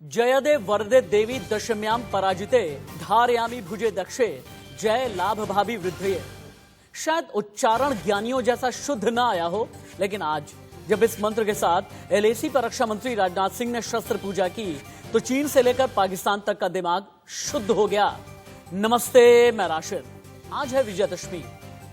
जयदे वरदे देवी दशम्याम पराजिते धारयामी भुजे दक्षे जय लाभ भाभी वृद्धये। शायद उच्चारण ज्ञानियों जैसा शुद्ध ना आया हो, लेकिन आज जब इस मंत्र के साथ एलएसी पर रक्षा मंत्री राजनाथ सिंह ने शस्त्र पूजा की तो चीन से लेकर पाकिस्तान तक का दिमाग शुद्ध हो गया। नमस्ते, मैं राशिद। आज है विजयदशमी।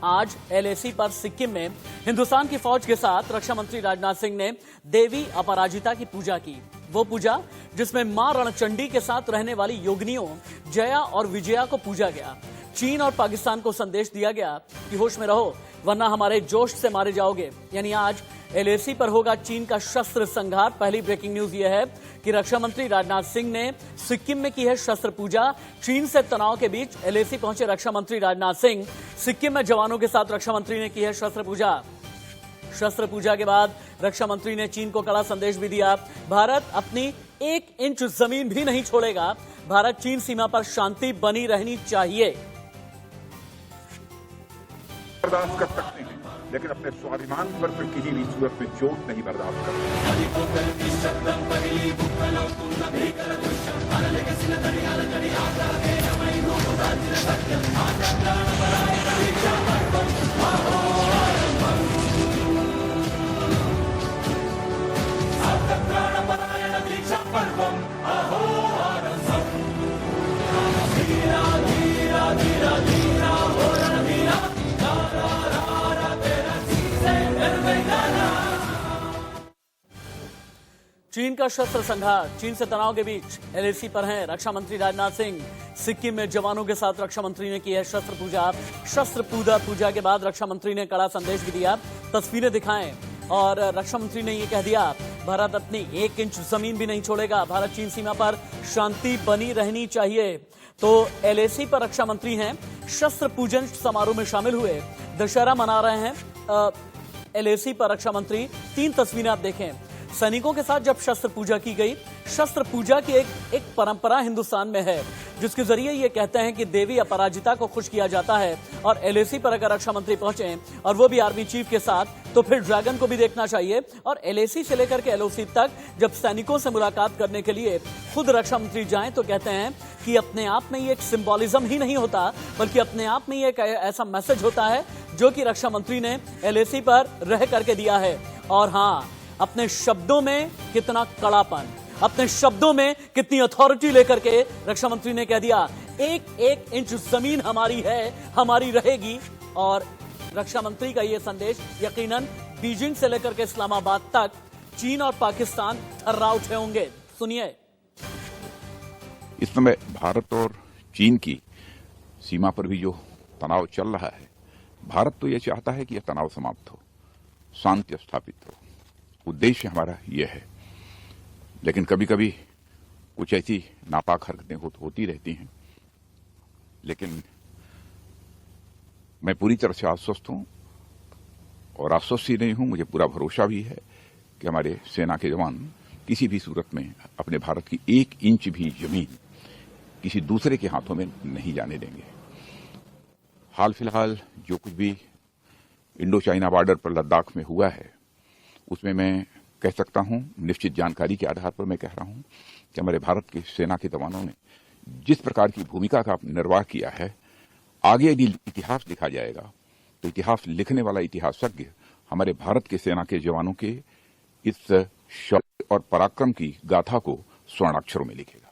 आज एलएसी पर सिक्किम में हिंदुस्तान की फौज के साथ रक्षा मंत्री राजनाथ सिंह ने देवी अपराजिता की पूजा की। वो पूजा जिसमें मां रणचंडी के साथ रहने वाली योगिनियों जया और विजया को पूजा गया। चीन और पाकिस्तान को संदेश दिया गया कि होश में रहो वरना हमारे जोश से मारे जाओगे। यानी आज एलएसी पर होगा चीन का शस्त्र संहार। पहली ब्रेकिंग न्यूज यह है कि रक्षा मंत्री राजनाथ सिंह ने सिक्किम में की है शस्त्र पूजा। चीन से तनाव के बीच एलएसी पहुंचे रक्षा मंत्री राजनाथ सिंह। सिक्किम में जवानों के साथ रक्षा मंत्री ने की है शस्त्र पूजा। शस्त्र पूजा के बाद रक्षा मंत्री ने चीन को कड़ा संदेश भी दिया। भारत अपनी 1 इंच जमीन भी नहीं छोड़ेगा। भारत चीन सीमा पर शांति बनी रहनी चाहिए। बर्दाश्त कर सकते हैं, लेकिन अपने स्वाभिमान पर फिर किसी भी सूरत में चोट नहीं बर्दाश्त करते। चीन का शस्त्र संहार। चीन से तनाव के बीच एलएसी पर हैं रक्षा मंत्री राजनाथ सिंह। सिक्किम में जवानों के साथ रक्षा मंत्री ने की है शस्त्र पूजा। शस्त्र पूजा के बाद रक्षा मंत्री ने कड़ा संदेश भी दिया। तस्वीरें दिखाएं और रक्षा मंत्री ने यह कह दिया, भारत अपनी 1 इंच जमीन भी नहीं छोड़ेगा। भारत चीन सीमा पर शांति बनी रहनी चाहिए। तो एलएसी पर रक्षा मंत्री हैं, शस्त्र पूजन समारोह में शामिल हुए, दशहरा मना रहे हैं एलएसी पर रक्षा मंत्री। 3 तस्वीरें आप देखें। सैनिकों के साथ जब शस्त्र पूजा की गई। शस्त्र पूजा की एक परंपरा हिंदुस्तान में है जिसके जरिए ये कहते हैं कि देवी अपराजिता को खुश किया जाता है। और एलएसी पर अगर रक्षा मंत्री पहुंचे और वो भी आर्मी चीफ के साथ, तो फिर ड्रैगन को भी देखना चाहिए। और एलएसी से लेकर के एलओसी तक जब सैनिकों से मुलाकात करने के लिए खुद रक्षा मंत्री जाएं तो कहते हैं कि अपने आप में ये एक सिंबॉलिज्म ही नहीं होता, बल्कि अपने आप में ये एक ऐसा मैसेज होता है जो कि रक्षा मंत्री ने एलएसी पर रह करके दिया है। और हाँ, अपने शब्दों में कितना कड़ापन, अपने शब्दों में कितनी अथॉरिटी लेकर के रक्षा मंत्री ने कह दिया, 1 इंच जमीन हमारी है, हमारी रहेगी। और रक्षा मंत्री का यह संदेश यकीनन बीजिंग से लेकर के इस्लामाबाद तक चीन और पाकिस्तान थर्रा उठे होंगे। सुनिए। इस समय भारत और चीन की सीमा पर भी जो तनाव चल रहा है, भारत तो यह चाहता है कि यह तनाव समाप्त हो, शांति स्थापित हो। उद्देश्य हमारा यह है। लेकिन कभी कभी कुछ ऐसी नापाक हरकतें होती रहती हैं। लेकिन मैं पूरी तरह से आश्वस्त हूं, और आश्वस्त ही नहीं हूं, मुझे पूरा भरोसा भी है कि हमारे सेना के जवान किसी भी सूरत में अपने भारत की 1 इंच भी जमीन किसी दूसरे के हाथों में नहीं जाने देंगे। हाल फिलहाल जो कुछ भी इंडो चाइना बॉर्डर पर लद्दाख में हुआ है, उसमें मैं कह सकता हूं, निश्चित जानकारी के आधार पर मैं कह रहा हूं कि हमारे भारत की सेना के जवानों ने जिस प्रकार की भूमिका का निर्वाह किया है, आगे यदि इतिहास लिखा जाएगा तो इतिहास लिखने वाला इतिहासज्ञ हमारे भारत के सेना के जवानों के इस शौर्य और पराक्रम की गाथा को स्वर्णाक्षरों में लिखेगा।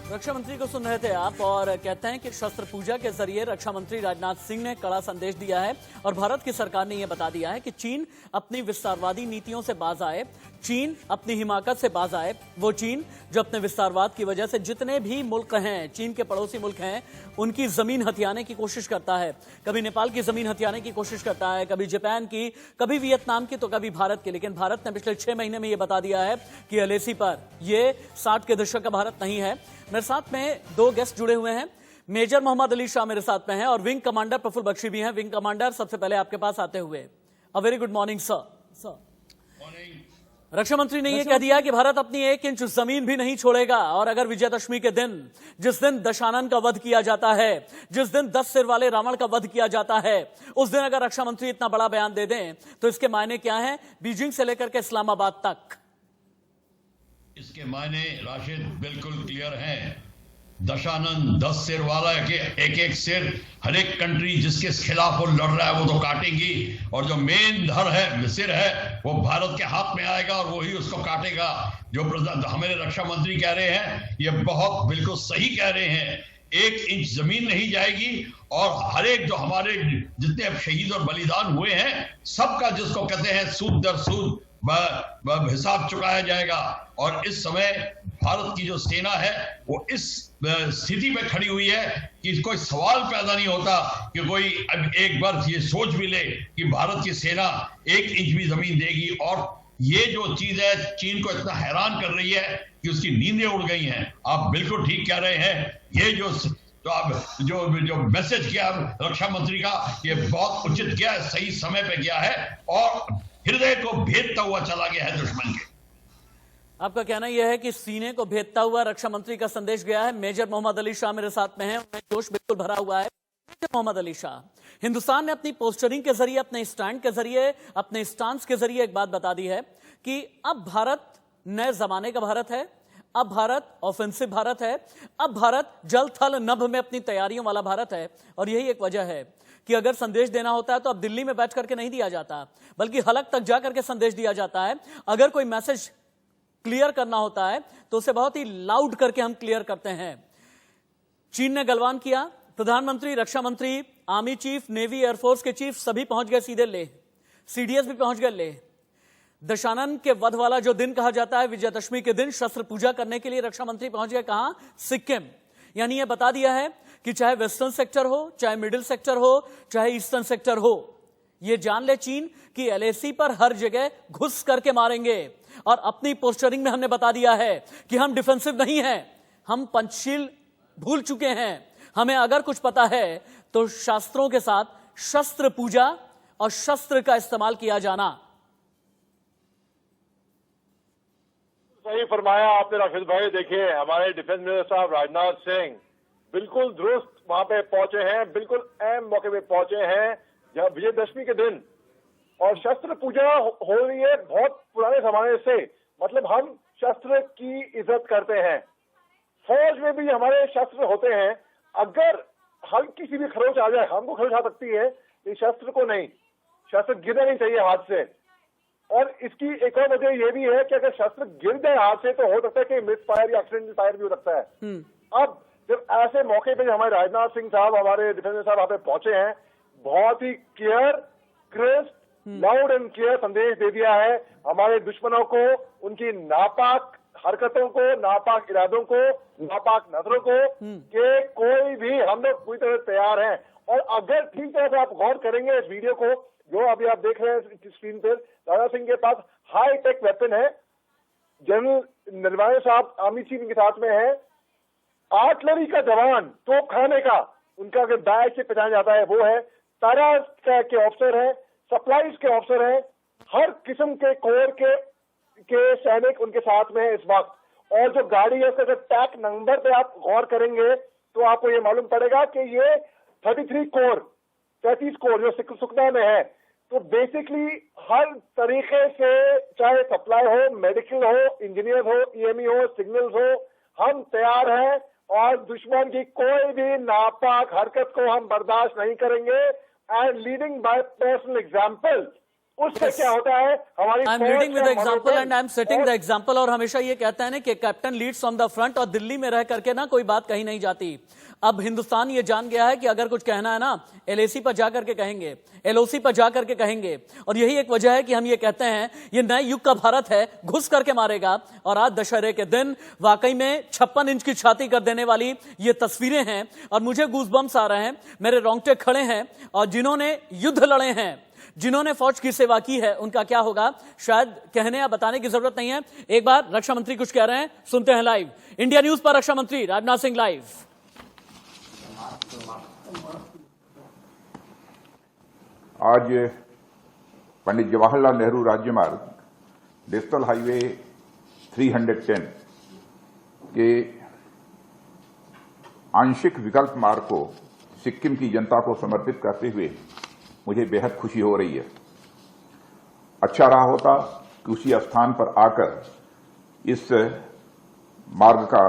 रक्षा मंत्री को सुन रहे थे आप, और कहते हैं कि शस्त्र पूजा के जरिए रक्षा मंत्री राजनाथ सिंह ने कड़ा संदेश दिया है। और भारत की सरकार ने यह बता दिया है कि चीन अपनी विस्तारवादी नीतियों से बाज आए, चीन अपनी हिमाकत से बाज आए। वो चीन जो अपने विस्तारवाद की वजह से जितने भी मुल्क हैं, चीन के पड़ोसी मुल्क हैं, उनकी जमीन हथियाने की कोशिश करता है। कभी नेपाल की जमीन हथियाने की कोशिश करता है, कभी जापान की, कभी वियतनाम की, तो कभी भारत की। लेकिन भारत ने पिछले 6 महीने में यह बता दिया है कि एलएसी पर यह 60 के दशक का भारत नहीं है। मेरे साथ में 2 गेस्ट जुड़े हुए हैं। मेजर मोहम्मद अली शाह मेरे साथ में हैं और विंग कमांडर प्रफुल्ल बख्शी भी हैं। विंग कमांडर, सबसे पहले आपके पास आते हुए a very good morning sir. रक्षा मंत्री ने यह कह दिया कि भारत अपनी 1 इंच जमीन भी नहीं छोड़ेगा। और अगर विजयदशमी के दिन, जिस दिन दशानन का वध किया जाता है, जिस दिन 10 सिर वाले रावण का वध किया जाता है, उस दिन अगर रक्षा मंत्री इतना बड़ा बयान दे दें तो इसके मायने क्या है बीजिंग से लेकर के इस्लामाबाद तक? इसके मायने राशिद बिल्कुल क्लियर हैं। दशानंद 10 सिर वाला के एक सिर हर एक कंट्री जिसके खिलाफ वो लड़ रहा है वो तो काटेंगी, और जो मेन सिर है वो भारत के हाथ में आएगा और वही उसको काटेगा। जो हमारे रक्षा मंत्री कह रहे हैं ये बहुत बिल्कुल सही कह रहे हैं। 1 इंच जमीन नहीं जाएगी और हर एक जो हमारे जितने अब शहीद और बलिदान हुए हैं सबका जिसको कहते हैं सूद दर सूद हिसाब चुकाया जाएगा। और इस समय भारत की जो सेना है वो इस स्थिति में खड़ी हुई है कि कोई सवाल पैदा नहीं होता कि कोई अब एक बार ये सोच भी ले कि भारत की सेना 1 इंच भी जमीन देगी। और ये जो चीज है चीन को इतना हैरान कर रही है कि उसकी नींदें उड़ गई हैं। आप बिल्कुल ठीक कह रहे हैं। ये तो अब जो मैसेज किया रक्षा मंत्री का ये बहुत उचित किया है, सही समय पे किया है और हृदय को भेदता हुआ चला गया है दुश्मन के। आपका कहना यह है कि सीने को भेदता हुआ रक्षा मंत्री का संदेश गया है। मेजर मोहम्मद अली शाह मेरे साथ में हैं, उनमें जोश बिल्कुल भरा हुआ है। मेजर मोहम्मद अली शाह, हिंदुस्तान ने अपनी पोस्टरिंग के जरिए, अपने स्टैंड के जरिए, अपने स्टांस के जरिए एक बात बता दी है कि अब भारत नए जमाने का भारत है, अब भारत ऑफेंसिव भारत है, अब भारत जल थल नभ में अपनी तैयारियों वाला भारत है। और यही एक वजह है कि अगर संदेश देना होता है तो अब दिल्ली में बैठ करके नहीं दिया जाता, बल्कि हलक तक जा करके संदेश दिया जाता है। अगर कोई मैसेज क्लियर करना होता है तो उसे बहुत ही लाउड करके हम क्लियर करते हैं। चीन ने गलवान किया, प्रधानमंत्री, रक्षा मंत्री, आर्मी चीफ, नेवी, एयरफोर्स के चीफ सभी पहुंच गए सीधे लेह, सीडीएस भी पहुंच गए लेह। दशानंद के वध वाला जो दिन कहा जाता है, विजयदशमी के दिन शस्त्र पूजा करने के लिए रक्षा मंत्री पहुंच गए कहां? सिक्किम। यानी यह बता दिया है कि चाहे वेस्टर्न सेक्टर हो, चाहे मिडिल सेक्टर हो, चाहे ईस्टर्न सेक्टर हो, यह जान ले चीन कि एलएसी पर हर जगह घुस करके मारेंगे। और अपनी पोस्टरिंग में हमने बता दिया है कि हम डिफेंसिव नहीं हैं, हम पंचशील भूल चुके हैं। हमें अगर कुछ पता है तो शास्त्रों के साथ शस्त्र पूजा और शस्त्र का इस्तेमाल किया जाना। सही फरमाया आपने राशिद भाई। देखिए हमारे डिफेंस मिनिस्टर साहब राजनाथ सिंह बिल्कुल दुरुस्त वहां पे पहुंचे हैं, बिल्कुल अहम मौके पे पहुंचे हैं जब विजयदशमी के दिन। और शस्त्र पूजा हो रही है बहुत पुराने जमाने से, मतलब हम शस्त्र की इज्जत करते हैं। फौज में भी हमारे शस्त्र होते हैं। अगर हल्की सी भी खरोच आ जाए, हमको खरोच आ सकती है, ये शस्त्र को नहीं, शस्त्र गिरना नहीं चाहिए हाथ से। और इसकी एक और वजह यह भी है कि अगर शस्त्र गिर जाए हाथ से तो हो सकता है कि मिस फायर या एक्सीडेंटल फायर भी हो सकता है। अब जब ऐसे मौके पे हमारे राजनाथ सिंह साहब, हमारे डिफेंस मिनिस्टर साहब वहां पे पहुंचे हैं, बहुत ही clear, crisp, loud and clear संदेश दे दिया है हमारे दुश्मनों को, उनकी नापाक हरकतों को, नापाक इरादों को, नापाक नजरों को, कि कोई भी, हम लोग पूरी तरह तैयार हैं। और अगर ठीक तरह से आप गौर करेंगे इस वीडियो को जो अभी आप देख रहे हैं स्क्रीन पर, राजनाथ सिंह के पास हाई टेक वेपन है। जनरल नरवाने साहब आर्मी चीफ के साथ में है। आर्टिलरी का जवान, तोप खाने का उनका अगर बैच से पहचाना जाता है वो है। तारा के ऑफिसर है, सप्लाईज के ऑफिसर है, हर किस्म के कोर के सैनिक उनके साथ में है इस वक्त। और जो गाड़ी है उसका टैग नंबर पे आप गौर करेंगे तो आपको ये मालूम पड़ेगा कि ये 33 कोर जो सुकना में है। तो बेसिकली हर तरीके से, चाहे सप्लाई हो, मेडिकल हो, इंजीनियर हो, ईएमई हो, सिग्नल्स हो, हम तैयार हैं। और दुश्मन की कोई भी नापाक हरकत को हम बर्दाश्त नहीं करेंगे। And leading by personal example, उससे क्या होता है हमारी I am leading with example and I am setting the example. और हमेशा ये कहता है ना कि captain Leeds on the front, और दिल्ली में रह करके ना कोई बात कही नहीं जाती। अब हिंदुस्तान ये जान गया है कि अगर कुछ कहना है ना, एलएसी पर जाकर के कहेंगे, एलओसी पर जाकर के कहेंगे। और यही एक वजह है कि हम ये कहते हैं ये नए युग का भारत है, घुस करके मारेगा। और आज दशहरे के दिन वाकई में 56 इंच की छाती कर देने वाली ये तस्वीरें हैं और मुझे गूज़बम्स आ रहे हैं, मेरे रोंगटे खड़े हैं। और जिन्होंने युद्ध लड़े हैं, जिन्होंने फौज की सेवा की है, उनका क्या होगा शायद कहने या बताने की जरूरत नहीं है। एक बार रक्षा मंत्री कुछ कह रहे हैं, सुनते हैं लाइव। इंडिया न्यूज पर रक्षा मंत्री राजनाथ सिंह लाइव। आज पंडित जवाहरलाल नेहरू राज्य मार्ग नेशनल हाईवे 310 के आंशिक विकल्प मार्ग को सिक्किम की जनता को समर्पित करते हुए मुझे बेहद खुशी हो रही है। अच्छा रहा होता कि उसी स्थान पर आकर इस मार्ग का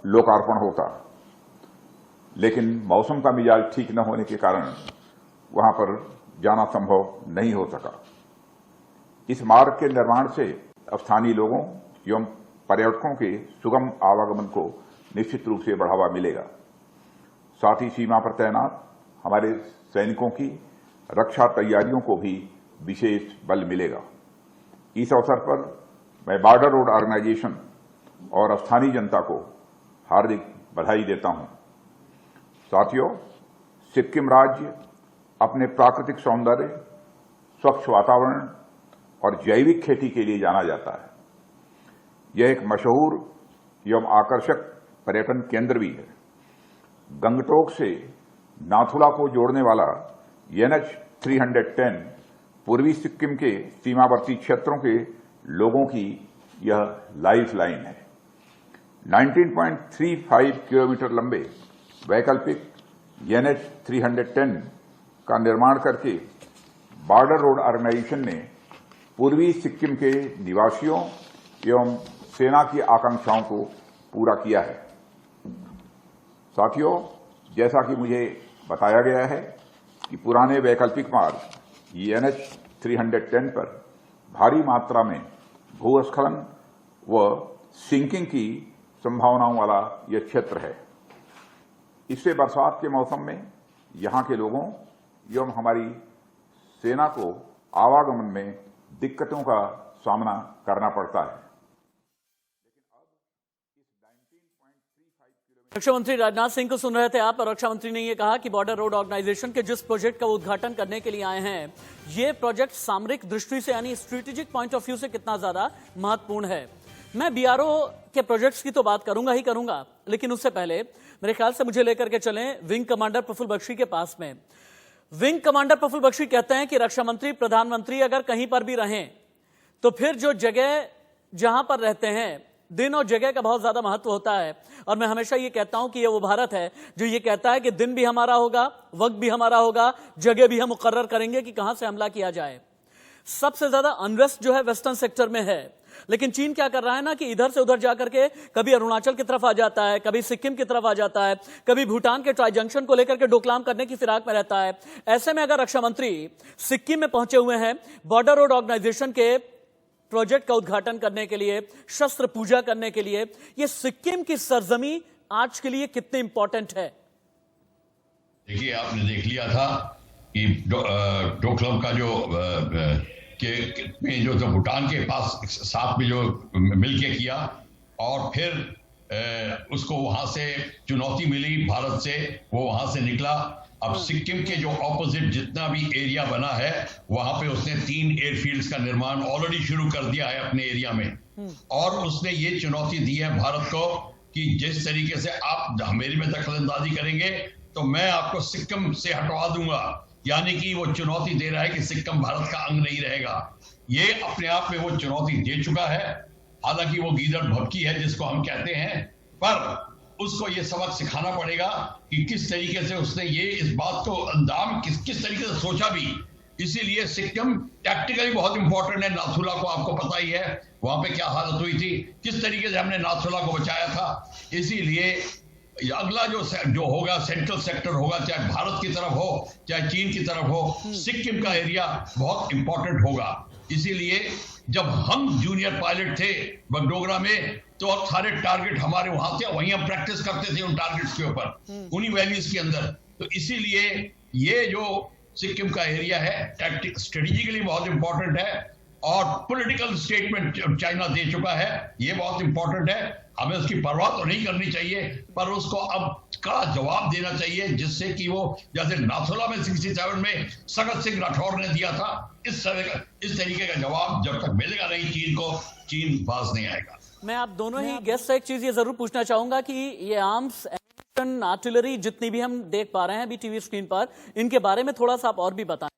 लोकार्पण होता, लेकिन मौसम का मिजाज ठीक न होने के कारण वहां पर जाना संभव नहीं हो सका। इस मार्ग के निर्माण से स्थानीय लोगों एवं पर्यटकों के सुगम आवागमन को निश्चित रूप से बढ़ावा मिलेगा। साथ ही सीमा पर तैनात हमारे सैनिकों की रक्षा तैयारियों को भी विशेष बल मिलेगा। इस अवसर पर मैं बॉर्डर रोड ऑर्गेनाइजेशन और स्थानीय जनता को हार्दिक बधाई देता हूं। साथियों, सिक्किम राज्य अपने प्राकृतिक सौंदर्य, स्वच्छ वातावरण और जैविक खेती के लिए जाना जाता है। यह एक मशहूर एवं आकर्षक पर्यटन केंद्र भी है। गंगटोक से नाथुला को जोड़ने वाला NH 310 पूर्वी सिक्किम के सीमावर्ती क्षेत्रों के लोगों की यह लाइफ लाइन है। 19.35 किलोमीटर लंबे वैकल्पिक NH 310 का निर्माण करके बॉर्डर रोड ऑर्गेनाइजेशन ने पूर्वी सिक्किम के निवासियों एवं सेना की आकांक्षाओं को पूरा किया है। साथियों, जैसा कि मुझे बताया गया है कि पुराने वैकल्पिक मार्ग NH 310 पर भारी मात्रा में भूस्खलन व सिंकिंग की संभावनाओं वाला यह क्षेत्र है। इससे बरसात के मौसम में यहां के लोगों एवं हमारी सेना को आवागमन में दिक्कतों का सामना करना पड़ता है। रक्षा मंत्री राजनाथ सिंह को सुन रहे थे आप, और रक्षा मंत्री ने यह कहा कि बॉर्डर रोड ऑर्गेनाइजेशन के जिस प्रोजेक्ट का उद्घाटन करने के लिए आए हैं, ये प्रोजेक्ट सामरिक दृष्टि से यानी स्ट्रेटेजिक पॉइंट ऑफ व्यू से कितना ज्यादा महत्वपूर्ण है। मैं BRO के प्रोजेक्ट्स की तो बात करूंगा ही करूंगा, लेकिन उससे पहले मेरे ख्याल से मुझे लेकर के चलें विंग कमांडर प्रफुल्ल बख्शी के पास में। विंग कमांडर प्रफुल्ल बख्शी कहते हैं कि रक्षा मंत्री, प्रधानमंत्री अगर कहीं पर भी रहें तो फिर जो जगह जहां पर रहते हैं, दिन और जगह का बहुत ज्यादा महत्व होता है। और मैं हमेशा ये कहता हूं कि ये वो भारत है जो ये कहता है कि दिन भी हमारा होगा, वक्त भी हमारा होगा, जगह भी हम मुकर्रर करेंगे कि कहां से हमला किया जाए। सबसे ज्यादा अनरेस्ट जो है वेस्टर्न सेक्टर में है, लेकिन चीन क्या कर रहा है ना कि इधर से उधर जाकर के कभी अरुणाचल की तरफ आ जाता है, कभी सिक्किम की तरफ आ जाता है, कभी भूटान के ट्राई जंक्शन को लेकर के डोकलाम करने की फिराक में रहता है। ऐसे में अगर रक्षा मंत्री सिक्किम में पहुंचे हुए हैं बॉर्डर रोड ऑर्गेनाइजेशन के प्रोजेक्ट का उद्घाटन करने के लिए, शस्त्र पूजा करने के लिए, यह सिक्किम की सरजमी आज के लिए कितनी इंपॉर्टेंट है? देखिए, आपने देख लिया था कि डोकलाम का जो भूटान के पास साथ में जो मिलके किया, और फिर उसको वहां से चुनौती मिली भारत से, वो वहां से निकला। अब सिक्किम के जो ऑपोजिट जितना भी एरिया बना है, वहां पे उसने 3 एयरफील्ड्स का निर्माण ऑलरेडी शुरू कर दिया है अपने एरिया में। और उसने ये चुनौती दी है भारत को कि जिस तरीके से आप मेरी में दखलंदाजी करेंगे तो मैं आपको सिक्किम से हटवा दूंगा। यानी कि वो चुनौती दे रहा है कि सिक्किम भारत का अंग नहीं रहेगा। ये अपने आप में वो चुनौती दे चुका है। हालांकि वो गीदड़ भभकी है जिसको हम कहते हैं, पर उसको ये सबक सिखाना पड़ेगा कि किस तरीके से उसने ये इस बात को अंजाम किस तरीके से सोचा भी। इसीलिए सिक्किम टैक्टिकली बहुत इंपॉर्टेंट है। नाथुला को आपको पता ही है वहां पे क्या हालत हुई थी, किस तरीके से हमने नाथुला को बचाया था। इसीलिए अगला जो होगा सेंट्रल सेक्टर होगा, चाहे भारत की तरफ हो चाहे चीन की तरफ हो, सिक्किम का एरिया बहुत इंपॉर्टेंट होगा। इसीलिए जब हम जूनियर पायलट थे बगडोगरा में, तो अब सारे टारगेट हमारे वहां थे, वहीं हम प्रैक्टिस करते थे उन टारगेट्स के ऊपर, उन्हीं वैल्यूज के अंदर। तो इसीलिए ये जो सिक्किम का एरिया है टैक्टिक स्ट्रेटेजिकली बहुत इंपॉर्टेंट है, और पॉलिटिकल स्टेटमेंट चाइना दे चुका है, ये बहुत इंपॉर्टेंट है। हमें उसकी परवाह तो नहीं करनी चाहिए, पर उसको अब कड़ा जवाब देना चाहिए, जिससे कि वो जैसे नाथुला में 67 में सगत सिंह राठौर ने दिया था, इस तरीके का जवाब जब तक मिलेगा नहीं चीन को, चीन पास नहीं आएगा। मैं आप दोनों ही गेस्ट से एक चीज ये जरूर पूछना चाहूंगा कि ये आर्म्स, आर्टिलरी जितनी भी हम देख पा रहे हैं अभी टीवी स्क्रीन पर, इनके बारे में थोड़ा सा आप और भी बताएं।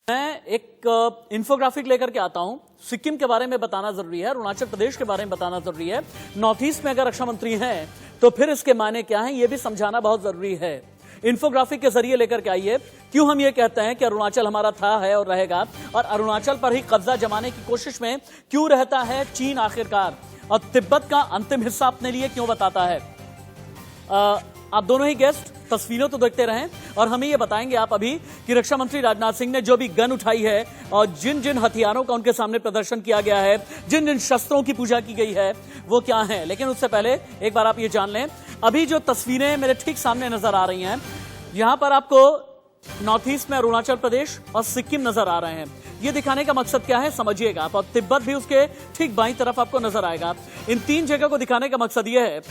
मैं एक इंफोग्राफिक लेकर के आता हूं। सिक्किम के बारे में बताना जरूरी है, अरुणाचल प्रदेश के बारे में बताना जरूरी है, नॉर्थ ईस्ट में अगर रक्षा मंत्री हैं तो फिर इसके मायने क्या हैं ये भी समझाना बहुत जरूरी है। इंफोग्राफिक के जरिए लेकर के आइए, क्यों हम ये कहते हैं कि अरुणाचल हमारा था, है और रहेगा, और अरुणाचल पर ही कब्जा जमाने की कोशिश में क्यों रहता है चीन आखिरकार। और तिब्बत का अंतिम हिस्सा अपने लिए क्यों बताता है? आप दोनों ही गेस्ट तस्वीरों तो देखते रहें और हमें यह बताएंगे आप अभी कि रक्षा मंत्री राजनाथ सिंह ने जो भी गन उठाई है और जिन जिन हथियारों का उनके सामने प्रदर्शन किया गया है, जिन जिन शस्त्रों की पूजा की गई है, वो क्या है। लेकिन उससे पहले एक बार आप ये जान लें, अभी जो तस्वीरें मेरे ठीक सामने नजर आ रही हैं, यहां पर आपको नॉर्थ ईस्ट में अरुणाचल प्रदेश और सिक्किम नजर आ रहे हैं। ये दिखाने का मकसद क्या है समझिएगा आप, और तिब्बत भी उसके ठीक बाईं तरफ आपको नजर आएगा। इन तीन जगह को दिखाने का मकसद यह है,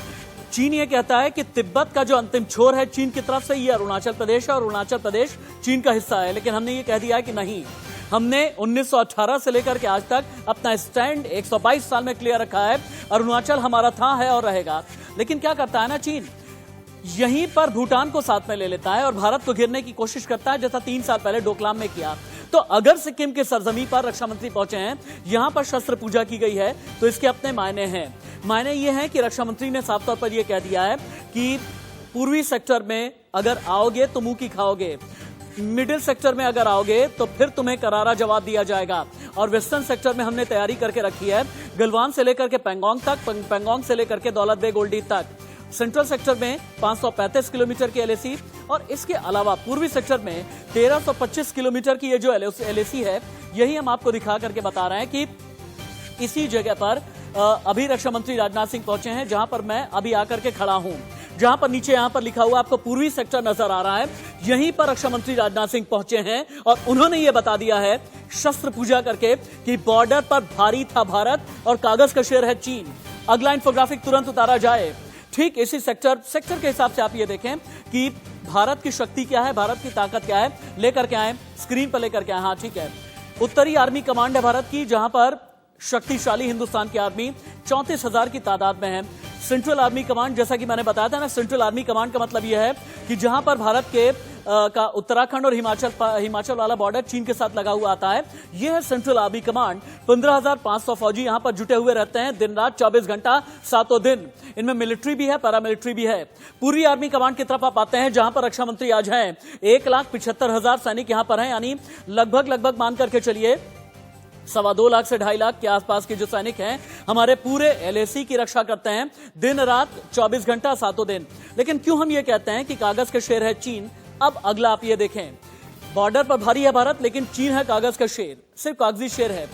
चीन ये कहता है कि तिब्बत का जो अंतिम छोर है चीन की तरफ से, ये अरुणाचल प्रदेश है और अरुणाचल प्रदेश चीन का हिस्सा है। लेकिन हमने ये कह दिया है कि नहीं, हमने 1918 से लेकर के आज तक अपना स्टैंड 122 साल में क्लियर रखा है, अरुणाचल हमारा था, है और रहेगा। लेकिन क्या करता है ना चीन, यहीं पर भूटान को साथ में ले लेता है और भारत को घेरने की कोशिश करता है, जैसा 3 साल पहले डोकलाम में किया। तो अगर सिक्किम के सरजमी पर रक्षा मंत्री पहुंचे हैं, यहां पर शस्त्र पूजा की गई है, तो इसके अपने मायने हैं। मायने ये हैं कि रक्षा मंत्री ने साफ तौर पर यह कह दिया है कि पूर्वी सेक्टर में अगर आओगे तो मुंह की खाओगे, मिडिल सेक्टर में अगर आओगे तो फिर तुम्हें करारा जवाब दिया जाएगा। और वेस्टर्न सेक्टर में हमने तैयारी करके रखी है, गलवान से लेकर के पेंगोंग तक, पेंगोंग से लेकर के दौलत बेग ओल्डी तक। सेंट्रल सेक्टर में 535 किलोमीटर की एलएसी और इसके अलावा पूर्वी सेक्टर में 1325 किलोमीटर की ये जो एलएसी है, यही हम आपको दिखा करके बता रहे हैं कि इसी जगह पर अभी रक्षा मंत्री राजनाथ सिंह पहुंचे हैं, जहां पर मैं अभी आकर के खड़ा हूं, जहां पर नीचे यहां पर लिखा हुआ आपको पूर्वी सेक्टर नजर आ रहा है। यहीं पर रक्षा मंत्री राजनाथ सिंह पहुंचे हैं और उन्होंने यह बता दिया है शस्त्र पूजा करके कि बॉर्डर पर भारी था भारत और कागज का शेर है चीन। अगला इंफोग्राफिक तुरंत उतारा जाए। ठीक इसी सेक्टर के हिसाब से आप ये देखें कि भारत की शक्ति क्या है, भारत की ताकत क्या है, लेकर के आए स्क्रीन पर, लेकर के आए। हाँ ठीक है, उत्तरी आर्मी कमांड है भारत की, जहां पर शक्तिशाली हिंदुस्तान की आर्मी 34,000 की तादाद में है। सेंट्रल आर्मी कमांड, जैसा कि मैंने बताया था ना, सेंट्रल आर्मी कमांड का मतलब यह है कि जहां पर भारत के का उत्तराखंड और हिमाचल वाला बॉर्डर चीन के साथ लगा हुआ आता है, यह है सेंट्रल आर्मी कमांड। 15,500 फौजी यहां पर जुटे हुए रहते हैं दिन रात 24 घंटा 7 दिन। इनमें मिलिट्री भी है, पैरामिलिट्री भी है। पूर्वी आर्मी कमांड की तरफ आप आते हैं, जहां पर रक्षा मंत्री आज हैं। 1,75,000 सैनिक यहां पर हैं, यानी लगभग मान करके चलिए 2.25 लाख से 2.5 लाख के आसपास के जो सैनिक हैं हमारे पूरे एलएसी की रक्षा करते हैं दिन रात 24 घंटा 7 दिन। लेकिन क्यों हम ये कहते हैं कि कागज का शेर है चीन? अब अगला आप ये देखें, बॉर्डर पर भारी है भारत, लेकिन चीन है कागज का शेर, सिर्फ कागजी शेर है।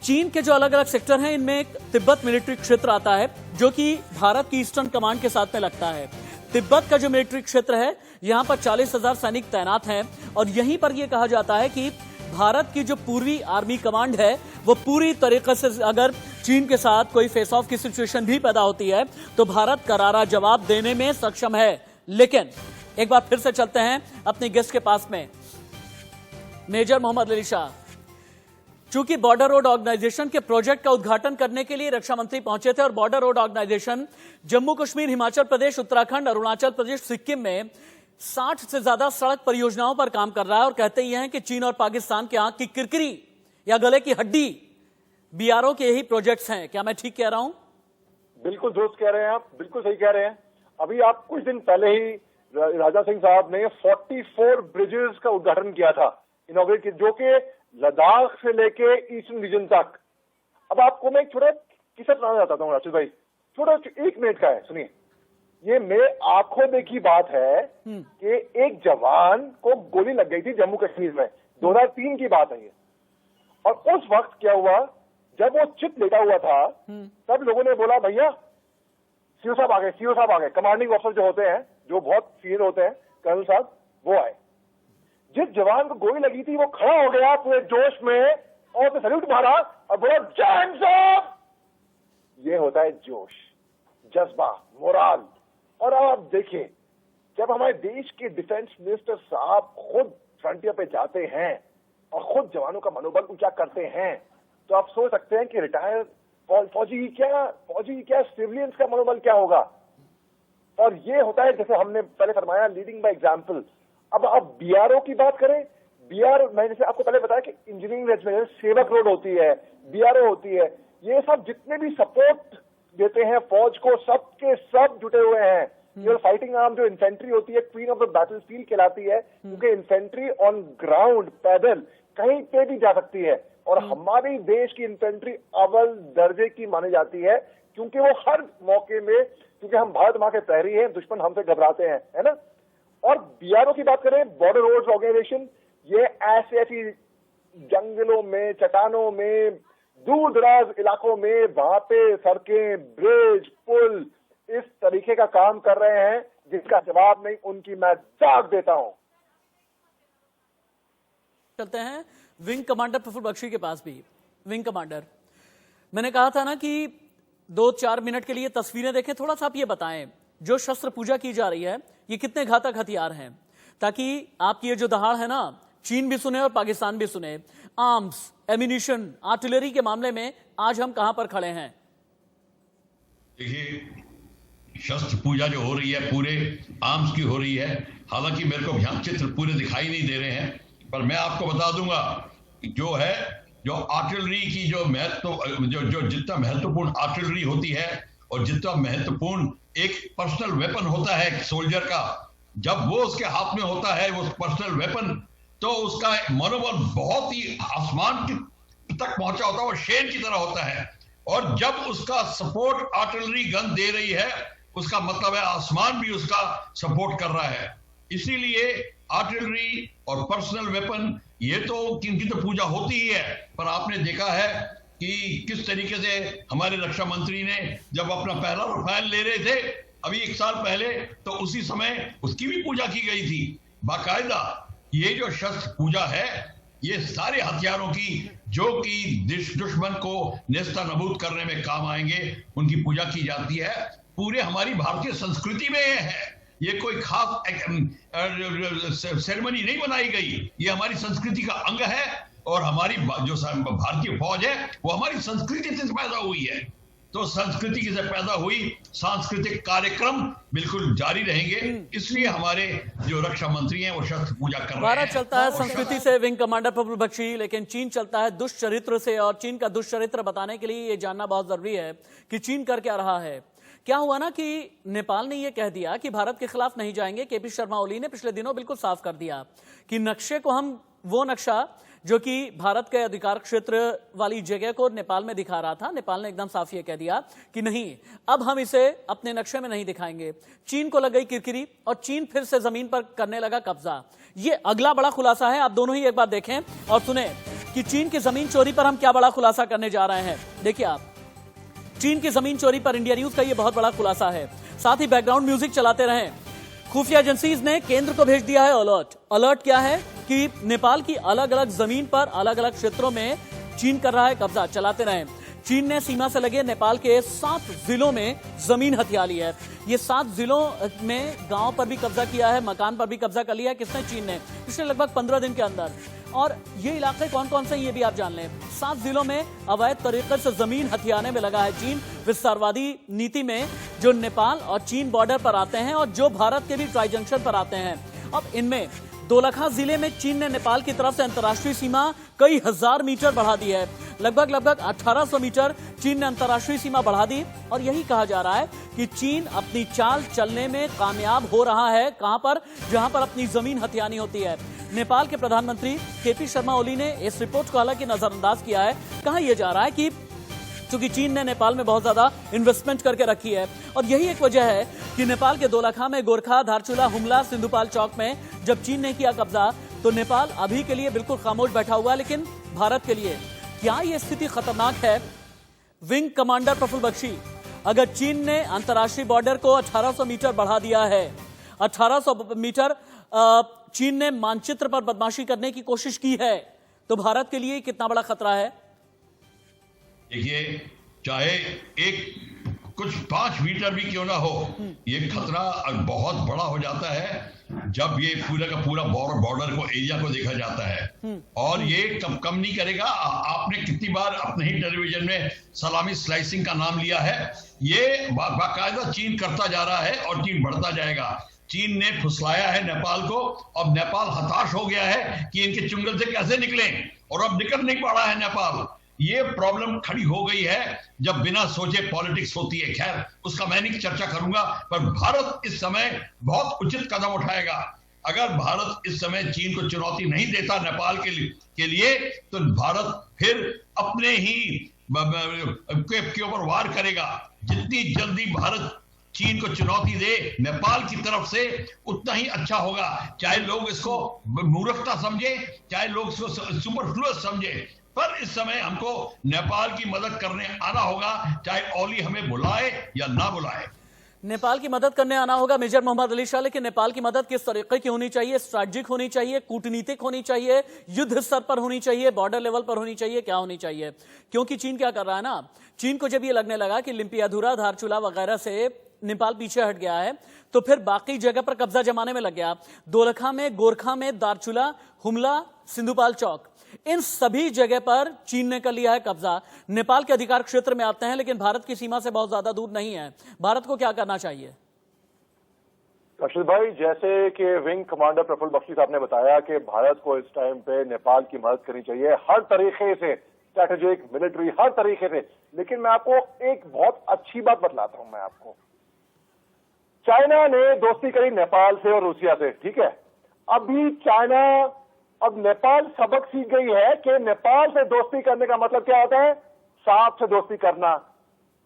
चीन के जो अलग अलग सेक्टर हैं, इनमें एक तिब्बत मिलिट्री क्षेत्र आता है, जो कि भारत की ईस्टर्न कमांड के साथ में लगता है। तिब्बत का जो मिलिट्री क्षेत्र है, यहां पर 40,000 सैनिक तैनात हैं और यहीं पर यह कहा जाता है कि भारत की जो पूर्वी आर्मी कमांड है, वो पूरी तरीके से अगर चीन के साथ कोई फेस ऑफ की सिचुएशन भी पैदा होती है तो भारत करारा जवाब देने में सक्षम है। लेकिन एक बार फिर से चलते हैं अपने गेस्ट के पास में, मेजर मोहम्मद अली शाह। चूंकि बॉर्डर रोड ऑर्गेनाइजेशन के प्रोजेक्ट का उद्घाटन करने के लिए रक्षा मंत्री पहुंचे थे और border road organisation Jammu Kashmir, Himachal Pradesh, Uttarakhand, Arunachal Pradesh, Sikkim में 60 से ज्यादा सड़क परियोजनाओं पर काम कर रहा है और कहते ही हैं कि चीन और पाकिस्तान के आंख की किरकिरी या गले की हड्डी बीआरओ के यही प्रोजेक्ट्स हैं। क्या मैं ठीक कह रहा हूं? बिल्कुल दुरुस्त कह रहे हैं आप, बिल्कुल सही कह रहे हैं। अभी आप कुछ दिन पहले ही राजनाथ सिंह साहब ने 44 ब्रिजेस का उद्घाटन किया था, इनॉग्रेट किया, जो कि लद्दाख से लेके ईस्टर्न रीजन तक। अब आपको मैं एक छोटा किस्सा सुनाना चाहता हूँ राशिद भाई, छोटा 1 मिनट का है, सुनिए। ये मेरे आंखों देखी बात है कि एक जवान को गोली लग गई थी जम्मू कश्मीर में, 2003 की बात है ये। और उस वक्त क्या हुआ, जब वो चित लेटा हुआ था, तब लोगों ने बोला भैया सीओ साहब आ गए, कमांडिंग ऑफिसर जो होते हैं, जो बहुत सीनियर होते हैं, कर्नल साहब, वो आए। जिस जवान को गोली लगी थी वो खड़ा हो गया पूरे जोश में और तो सैल्यूट मारा और बोला जय हिंद साहब। ये होता है जोश, जज्बा, मोराल। और अब आप देखिए, जब हमारे देश के डिफेंस मिनिस्टर साहब खुद फ्रंटियर पे जाते हैं और खुद जवानों का मनोबल ऊंचा करते हैं, तो आप सोच सकते हैं कि रिटायर फौजी क्या सिविलियंस का मनोबल क्या होगा। और ये होता है, जैसे हमने पहले फरमाया, लीडिंग बाय एग्जाम्पल। अब आप बीआरओ की बात करें, मैंने जैसे आपको पहले बताया कि इंजीनियरिंग रेजिमेंट, सेवक रोड होती है, बीआरओ होती है, ये सब जितने भी सपोर्ट देते हैं फौज को, सब के सब जुटे हुए हैं। केवल फाइटिंग आर्म जो इन्फेंट्री होती है, क्वीन ऑफ द बैटलफील्ड कहलाती है, क्योंकि इन्फेंट्री ऑन ग्राउंड, पैदल कहीं पे भी जा सकती है। और हमारी देश की इन्फेंट्री अव्वल दर्जे की मानी जाती है, क्योंकि वो हर मौके में, क्योंकि हम भारत माँ के प्रहरी हैं, दुश्मन हमसे घबराते हैं, है ना। और बीआरओ की बात करें, बॉर्डर रोड्स ऑर्गेनाइजेशन, ये ऐसी जंगलों में, चट्टानों में, दूर दराज इलाकों में, वहां पे सड़कें, ब्रिज, पुल इस तरीके का काम कर रहे हैं जिसका जवाब नहीं, उनकी मैं दाग देता हूं। चलते हैं विंग कमांडर प्रफुल्ल बख्शी के पास भी। विंग कमांडर, मैंने कहा था ना कि 2-4 मिनट के लिए तस्वीरें देखें, थोड़ा सा आप ये बताएं जो शस्त्र पूजा की जा रही है ये कितने घातक हथियार हैं, ताकि आपकी ये जो दहाड़ है ना चीन भी सुने और पाकिस्तान भी सुने। आर्म्स, एम्यूनिशन, आर्टिलरी के मामले में आज हम कहां पर खड़े हैं? देखिए, शस्त्र पूजा जो हो रही है पूरे आर्म्स की हो रही है। हालांकि मेरे को यहाँ चित्र पूरे दिखाई नहीं दे रहे हैं, पर मैं आपको बता दूंगा जो आर्टिलरी की जो जितना महत्वपूर्ण आर्टिलरी होती है और जितना महत्वपूर्ण एक पर्सनल वेपन होता है सोल्जर का, जब वो उसके हाथ में होता है वो पर्सनल वेपन, तो उसका मनोबल बहुत ही आसमान तक पहुंचा होता है, वो शेर की तरह होता है। और जब उसका सपोर्ट आर्टिलरी गन दे रही है, उसका मतलब है आसमान भी उसका सपोर्ट कर रहा है। इसीलिए आर्टिलरी और पर्सनल वेपन ये तो इनकी तो पूजा होती ही है, पर आपने देखा है कि किस तरीके से हमारे रक्षा मंत्री ने जब अपना पहला रफाल ले रहे थे अभी 1 साल पहले, तो उसी समय उसकी भी पूजा की गई थी बाकायदा। ये जो शस्त्र पूजा है ये सारे हथियारों की जो कि दुश्मन को नेस्ता नबूद करने में काम आएंगे उनकी पूजा की जाती है। पूरे हमारी भारतीय संस्कृति में है, ये कोई खास सेरेमनी नहीं बनाई गई, ये हमारी संस्कृति का अंग है। और हमारी जो भारतीय फौज है वो हमारी संस्कृति से पैदा हुई है, तो संस्कृति से पैदा हुई सांस्कृतिक कार्यक्रम बिल्कुल जारी रहेंगे। इसलिए हमारे जो रक्षा मंत्री हैं वो शस्त्र पूजा कर रहे हैं। भारत चलता है संस्कृति से, विंग कमांडर प्रफुल्ल बख्शी, लेकिन चीन चलता है दुष्चरित्र से। और चीन का दुष्चरित्र बताने के लिए ये जानना बहुत जरूरी है कि चीन कर क्या रहा है। क्या हुआ ना कि नेपाल ने यह कह दिया कि भारत के खिलाफ नहीं जाएंगे। केपी शर्मा ओली ने पिछले दिनों बिल्कुल साफ कर दिया कि नक्शे को हम, वो नक्शा जो कि भारत के अधिकार क्षेत्र वाली जगह को नेपाल में दिखा रहा था, नेपाल ने एकदम साफ ये कह दिया कि नहीं, अब हम इसे अपने नक्शे में नहीं दिखाएंगे। चीन को लग गई किरकिरी और चीन फिर से जमीन पर करने लगा कब्जा। ये अगला बड़ा खुलासा है। आप दोनों ही एक बार देखें और सुने कि चीन की जमीन चोरी पर हम क्या बड़ा खुलासा करने जा रहे हैं। देखिए आप, चीन की जमीन चोरी पर इंडिया न्यूज का यह बहुत बड़ा खुलासा है। साथ ही बैकग्राउंड म्यूजिक चलाते रहें। खुफिया एजेंसीज ने केंद्र को भेज दिया है अलर्ट। अलर्ट क्या है कि नेपाल की अलग अलग जमीन पर अलग अलग क्षेत्रों में चीन कर रहा है कब्जा। चलाते रहें। चीन ने सीमा से लगे नेपाल के 7 जिलों में जमीन हथिया ली है। ये 7 जिलों में गांव पर भी कब्जा किया है, मकान पर भी कब्जा कर लिया है। किसने? चीन ने, पिछले लगभग 15 दिन के अंदर। और ये इलाके कौन कौन से ये भी आप जान लें। 7 जिलों में अवैध तरीके से जमीन हथियाने में लगा है चीन, विस्तारवादी नीति में, जो नेपाल और चीन बॉर्डर पर आते हैं और जो भारत के भी ट्राई जंक्शन पर आते हैं। अब इनमें दोलखा जिले में चीन ने नेपाल की तरफ से अंतर्राष्ट्रीय सीमा कई हजार मीटर बढ़ा दी है। लगभग 1800 मीटर चीन ने अंतर्राष्ट्रीय सीमा बढ़ा दी। और यही कहा जा रहा है कि चीन अपनी चाल चलने में कामयाब हो रहा है। कहां पर? जहां पर अपनी जमीन हथियानी होती है। नेपाल के प्रधानमंत्री केपी शर्मा ओली ने इस रिपोर्ट को हालांकि नजरअंदाज किया है। कहा यह जा रहा है कि क्योंकि चीन ने नेपाल में बहुत ज्यादा इन्वेस्टमेंट करके रखी है और यही एक वजह है कि नेपाल के दोलखा में, गोरखा, धारचूला, हुमला, सिंधुपाल चौक में जब चीन ने किया कब्जा तो नेपाल अभी के लिए बिल्कुल खामोश बैठा हुआ है। लेकिन भारत के लिए क्या यह स्थिति खतरनाक है? विंग कमांडर प्रफुल्ल बख्शी, अगर चीन ने अंतर्राष्ट्रीय बॉर्डर को 1800 मीटर बढ़ा दिया है, 1800 मीटर चीन ने मानचित्र पर बदमाशी करने की कोशिश की है, तो भारत के लिए कितना बड़ा खतरा है? देखिए, चाहे कुछ 5 मीटर भी क्यों ना हो, ये खतरा बहुत बड़ा हो जाता है जब ये पूरा का पूरा बॉर्डर को, एरिया को देखा जाता है। और ये कम नहीं करेगा। आपने कितनी बार अपने ही टेलीविजन में सलामी स्लाइसिंग का नाम लिया है। ये बाकायदा चीन करता जा रहा है और चीन बढ़ता जाएगा। चीन ने फुसलाया है नेपाल को। अब नेपाल हताश हो गया है कि इनके चुंगल से कैसे निकलें, और अब निकल नहीं पा रहा है नेपाल। ये प्रॉब्लम खड़ी हो गई है जब बिना सोचे पॉलिटिक्स होती है। खैर, उसका मैं नहीं चर्चा करूंगा, पर भारत इस समय बहुत उचित कदम उठाएगा। अगर भारत इस समय चीन को चुनौती नहीं देता नेपाल के लिए तो भारत फिर अपने ही के ऊपर वार करेगा। जितनी जल्दी भारत चीन को चुनौती दे नेपाल की तरफ से उतना ही अच्छा होगा। चाहे लोग इसको मूर्खता समझे, चाहे लोग इसको सुपरफ्लुअस समझे, पर इस समय हमको नेपाल की मदद करने आना होगा, चाहे ओली हमें बुलाए या ना बुलाए। नेपाल की मदद करने आना होगा मेजर मोहम्मद अली शाह, लेकिन नेपाल की मदद किस तरीके की होनी चाहिए? स्ट्रैटेजिक होनी चाहिए, कूटनीतिक होनी चाहिए, युद्ध स्तर पर होनी चाहिए, बॉर्डर लेवल पर होनी चाहिए, क्या होनी चाहिए? क्योंकि चीन क्या कर रहा है ना, चीन को जब ये लगने लगा कि लिम्पियाधुरा, धारचूला वगैरह से नेपाल पीछे हट गया है तो फिर बाकी जगह पर कब्जा जमाने में लग गया। दोलखा में, गोरखा में, दारचूला, हुमला, सिंधुपाल चौक, इन सभी जगह पर चीन ने कर लिया है कब्जा। नेपाल के अधिकार क्षेत्र में आते हैं, लेकिन भारत की सीमा से बहुत ज्यादा दूर नहीं है। भारत को क्या करना चाहिए? राशिद भाई, जैसे कि विंग कमांडर प्रफुल्ल बख्शी साहब ने बताया कि भारत को इस टाइम पे नेपाल की मदद करनी चाहिए हर तरीके से, स्ट्रैटेजिक, मिलिट्री, हर तरीके से। लेकिन मैं आपको एक बहुत अच्छी बात बतलाता हूं। मैं आपको, चाइना ने दोस्ती करी नेपाल से और रूसिया से, ठीक है। अभी चाइना, अब नेपाल सबक सीख गई है कि नेपाल से दोस्ती करने का मतलब क्या होता है, साथ से दोस्ती करना।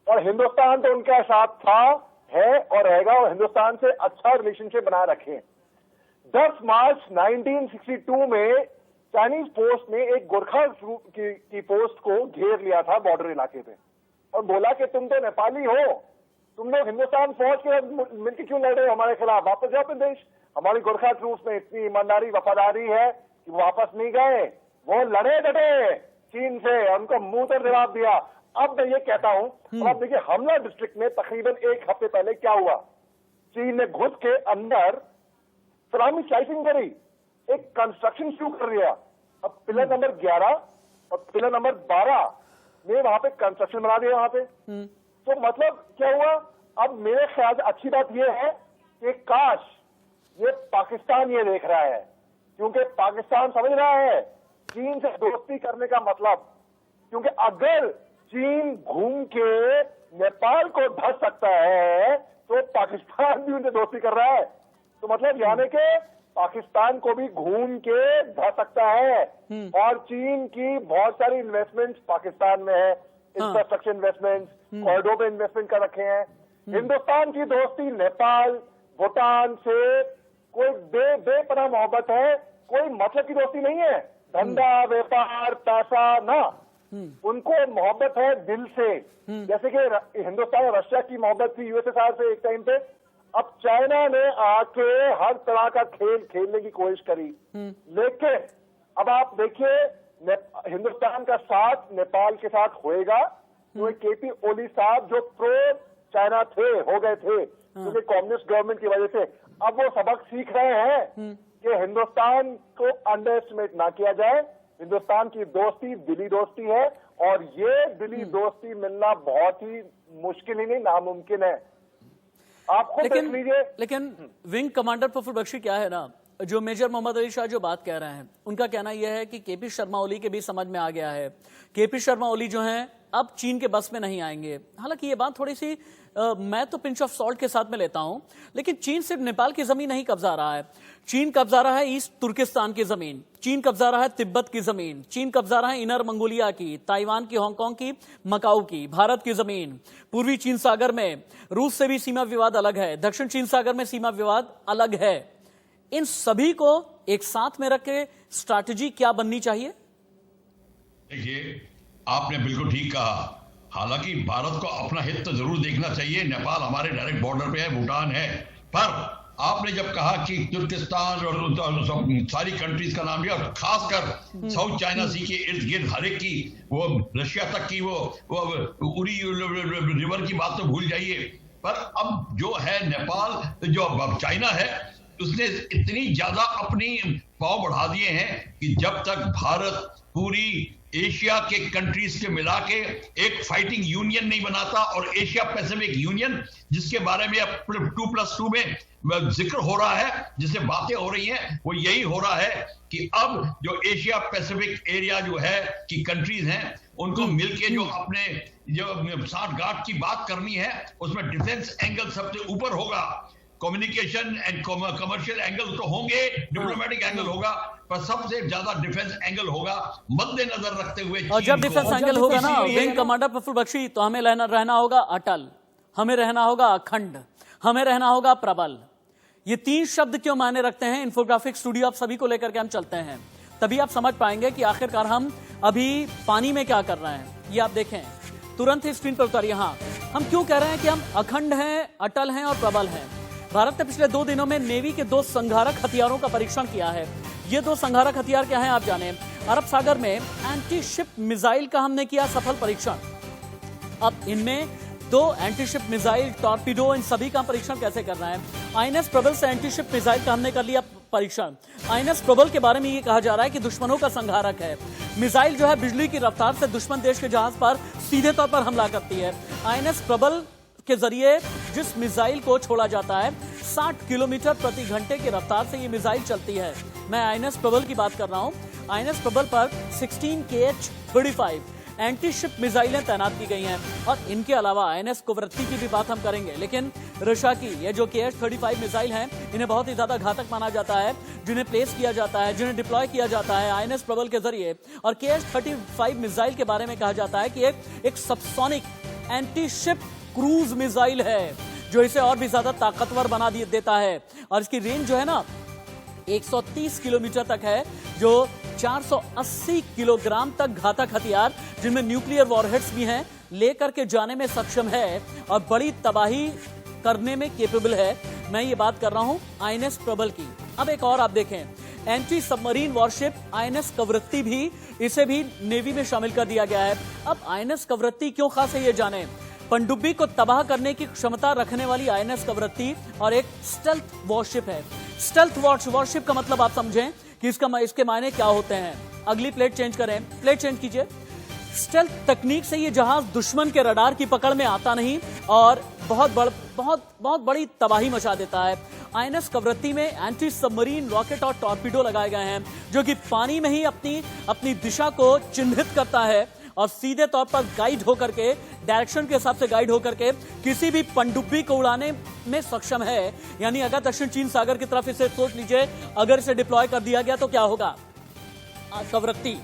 और हिंदुस्तान तो उनका साथ था, है और रहेगा, और हिंदुस्तान से अच्छा रिलेशनशिप बनाए रखें। 10 मार्च 1962 में चाइनीज पोस्ट ने एक गोरखा की पोस्ट को घेर लिया था बॉर्डर इलाके पे, और बोला कि तुम तो नेपाली हो, तुम लोग हिंदुस्तान फौज के मिलकर क्यों लड़ रहे हो हमारे खिलाफ, वापस जाओ अपने देश। हमारी गोरखा ट्रूप्स में इतनी ईमानदारी, वफादारी है कि वो वापस नहीं गए, वो लड़े डटे चीन से, उनको मुंह पर जवाब दिया। अब मैं ये कहता हूं, अब देखिए हमला डिस्ट्रिक्ट में तकरीबन 1 हफ्ते पहले क्या हुआ, चीन ने घुस के अंदर सलामी स्लाइसिंग करी, एक कंस्ट्रक्शन शुरू कर दिया। अब पिलर नंबर 11 और पिलर नंबर 12 में वहां पे कंस्ट्रक्शन बना दिया वहां पे। तो मतलब क्या हुआ, अब मेरे ख्याल से अच्छी बात यह है कि काश ये पाकिस्तान ये देख रहा है, क्योंकि पाकिस्तान समझ रहा है चीन से दोस्ती करने का मतलब, क्योंकि अगर चीन घूम के नेपाल को धस सकता है तो पाकिस्तान भी उनसे दोस्ती कर रहा है। तो मतलब यानी कि पाकिस्तान को भी घूम के धस सकता है। और चीन की बहुत सारी इन्वेस्टमेंट्स पाकिस्तान में है, इंफ्रास्ट्रक्चर इन्वेस्टमेंट्स, कॉरिडोर में इन्वेस्टमेंट कर रखे हैं। हिंदुस्तान की दोस्ती नेपाल, भूटान से कोई बेपनाह मोहब्बत है, कोई मतलब की दोस्ती नहीं है, धंधा, व्यापार, पैसा ना, उनको मोहब्बत है दिल से। जैसे कि हिंदुस्तान और रशिया की मोहब्बत थी यूएसएसआर से एक टाइम पे। अब चाइना ने आके हर तरह का खेल खेलने की कोशिश करी, लेकिन अब आप देखिए हिंदुस्तान का साथ नेपाल के साथ होएगा। तो केपी ओली साहब जो प्रो चाइना थे, हो गए थे क्योंकि कम्युनिस्ट गवर्नमेंट की वजह से, अब वो सबक सीख रहे हैं कि हिंदुस्तान को अंडर एस्टिमेट ना किया जाए। हिंदुस्तान की दोस्ती दिली दोस्ती है, और ये दिली दोस्ती मिलना बहुत ही मुश्किल ही नहीं, नामुमकिन है। आप खुद देख लीजिए। लेकिन विंग कमांडर प्रफुल्ल बख्शी, क्या है ना, जो मेजर मोहम्मद अली शाह जो बात कह रहे हैं, उनका कहना यह है कि केपी शर्मा ओली के भी समझ में आ गया है, केपी शर्मा ओली जो हैं अब चीन के बस में नहीं आएंगे। हालांकि ये बात थोड़ी सी मैं तो पिंच ऑफ सॉल्ट के साथ में लेता हूं, लेकिन चीन सिर्फ नेपाल की जमीन नहीं कब्जा रहा है, चीन कब्जा रहा है ईस्ट तुर्किस्तान की जमीन, चीन कब्जा रहा है तिब्बत की जमीन, चीन कब्जा रहा है इनर मंगोलिया की, ताइवान की, हांगकांग की, मकाऊ की, भारत की जमीन, पूर्वी चीन सागर में रूस से भी सीमा विवाद अलग है, दक्षिण चीन सागर में सीमा विवाद अलग है। इन सभी को एक साथ में रख के स्ट्रैटेजी क्या बननी चाहिए? देखिए, आपने बिल्कुल ठीक कहा। हालांकि भारत को अपना हित तो जरूर देखना चाहिए, नेपाल हमारे डायरेक्ट बॉर्डर पे है, भूटान है, पर आपने जब कहा कि तुर्किस्तान और सारी कंट्रीज का नाम लिया, और खासकर साउथ चाइना सी के इर्द गिर्द हर एक की, वो रशिया तक की वो उरी रिवर की बात तो भूल जाइए। पर अब जो है नेपाल, जो चाइना है, उसने इतनी ज्यादा अपनी पांव बढ़ा दिए हैं कि जब तक भारत पूरी एशिया के कंट्रीज के मिला के एक फाइटिंग यूनियन नहीं बनाता, और एशिया पैसिफिक यूनियन जिसके बारे में अब 2+2 में जिक्र हो रहा है, जिससे बातें हो रही हैं, वो यही हो रहा है कि अब जो एशिया पैसिफिक एरिया जो है की कंट्रीज हैं, उनको मिलके जो अपने जो साठगांठ की बात करनी है, उसमें डिफेंस एंगल सबसे ऊपर होगा। कम्युनिकेशन एंड कमर्शियल एंगल तो होंगे, डिप्लोमेटिक एंगल होगा, पर सबसे ज्यादा डिफेंस एंगल होगा, मद्देनजर रखते हुए। और जब डिफेंस एंगल होगा ना विंग कमांडर प्रफुल्ल बख्शी, तो हमें रहना होगा अटल, हमें रहना होगा अखंड, हमें रहना होगा प्रबल। ये 3 शब्द क्यों मायने रखते हैं? इन्फोग्राफिक स्टूडियो आप सभी को लेकर के हम चलते हैं, तभी आप समझ पाएंगे कि आखिरकार हम अभी पानी में क्या कर रहे हैं। ये आप देखें, तुरंत ही स्क्रीन पर उतारिए। हाँ, हम क्यों कह रहे हैं कि हम अखंड हैं, अटल हैं और प्रबल हैं? भारत ने पिछले 2 दिनों में नेवी के 2 संघारक हथियारों का परीक्षण किया है। ये 2 संघारक हथियार क्या हैं आप जाने। अरब सागर में एंटी शिप मिसाइल का हमने किया सफल परीक्षण। अब इनमें 2 एंटी शिप मिसाइल, टॉर्पीडो, इन सभी का परीक्षण कैसे करना है। आईएनएस प्रबल से एंटी शिप मिसाइल का हमने कर लिया परीक्षण। आईएनएस प्रबल के बारे में ये कहा जा रहा है कि दुश्मनों का संघारक है। मिसाइल जो है बिजली की रफ्तार से दुश्मन देश के जहाज पर सीधे तौर पर हमला करती है। आईएनएस प्रबल के जरिए जिस मिसाइल को छोड़ा जाता है, 60 किलोमीटर प्रति घंटे की रफ्तार से ये मिसाइल चलती है। मैं आईएनएस प्रबल की बात कर रहा हूं। आईएनएस प्रबल पर 16 KH-35 एंटी शिप मिसाइलें तैनात की गई हैं और इनके अलावा आईएनएस कुवरत्ती की भी बात हम करेंगे। लेकिन रशिया की ये जो KH-35 मिसाइल हैं, इन्हें बहुत ही ज्यादा घातक माना जाता है, जिन्हें प्लेस किया जाता है, जिन्हें डिप्लॉय किया जाता है आईएनएस प्रबल के जरिए। और KH-35 मिसाइल के बारे में कहा जाता है कि एक subsonic anti ship cruise missile है, जो इसे और भी ज्यादा ताकतवर बना देता है। और इसकी रेंज जो है ना 130 किलोमीटर तक है, जो 480 किलोग्राम तक घातक हथियार, जिनमें न्यूक्लियर वॉरहेड्स भी हैं, लेकर के जाने में सक्षम है और बड़ी तबाही करने में केपेबल है। मैं ये बात कर रहा हूं आईएनएस प्रबल की। अब एक और आप देखें, anti submarine worship INS Kavaratti भी, इसे भी नेवी में शामिल कर दिया गया है। अब आईएनएस कवरत्ती क्यों खास है ये जाने। पनडुब्बी को तबाह करने की क्षमता रखने वाली आईएनएस कवरत्ती और एक स्टेल्थ वॉरशिप है। स्टेल्थ वॉरशिप का मतलब आप समझें कि इसके मायने क्या होते हैं। अगली प्लेट चेंज करें, प्लेट चेंज कीजिए। स्टेल्थ तकनीक से ये जहाज दुश्मन के रडार की पकड़ में आता नहीं और बहुत बड़ी तबाही मचा देता है। आईएनएस कवरत्ती में एंटी सबमरीन रॉकेट और टॉर्पीडो लगाए गए हैं, जो कि पानी में ही अपनी दिशा को चिन्हित करता है और सीधे तौर पर गाइड होकर के, डायरेक्शन के हिसाब से गाइड होकर के किसी भी पनडुब्बी को उड़ाने में सक्षम है। यानी अगर दक्षिण चीन सागर की तरफ इसे सोच लीजिए, अगर इसे डिप्लॉय कर दिया गया तो क्या होगा। कवरत्ती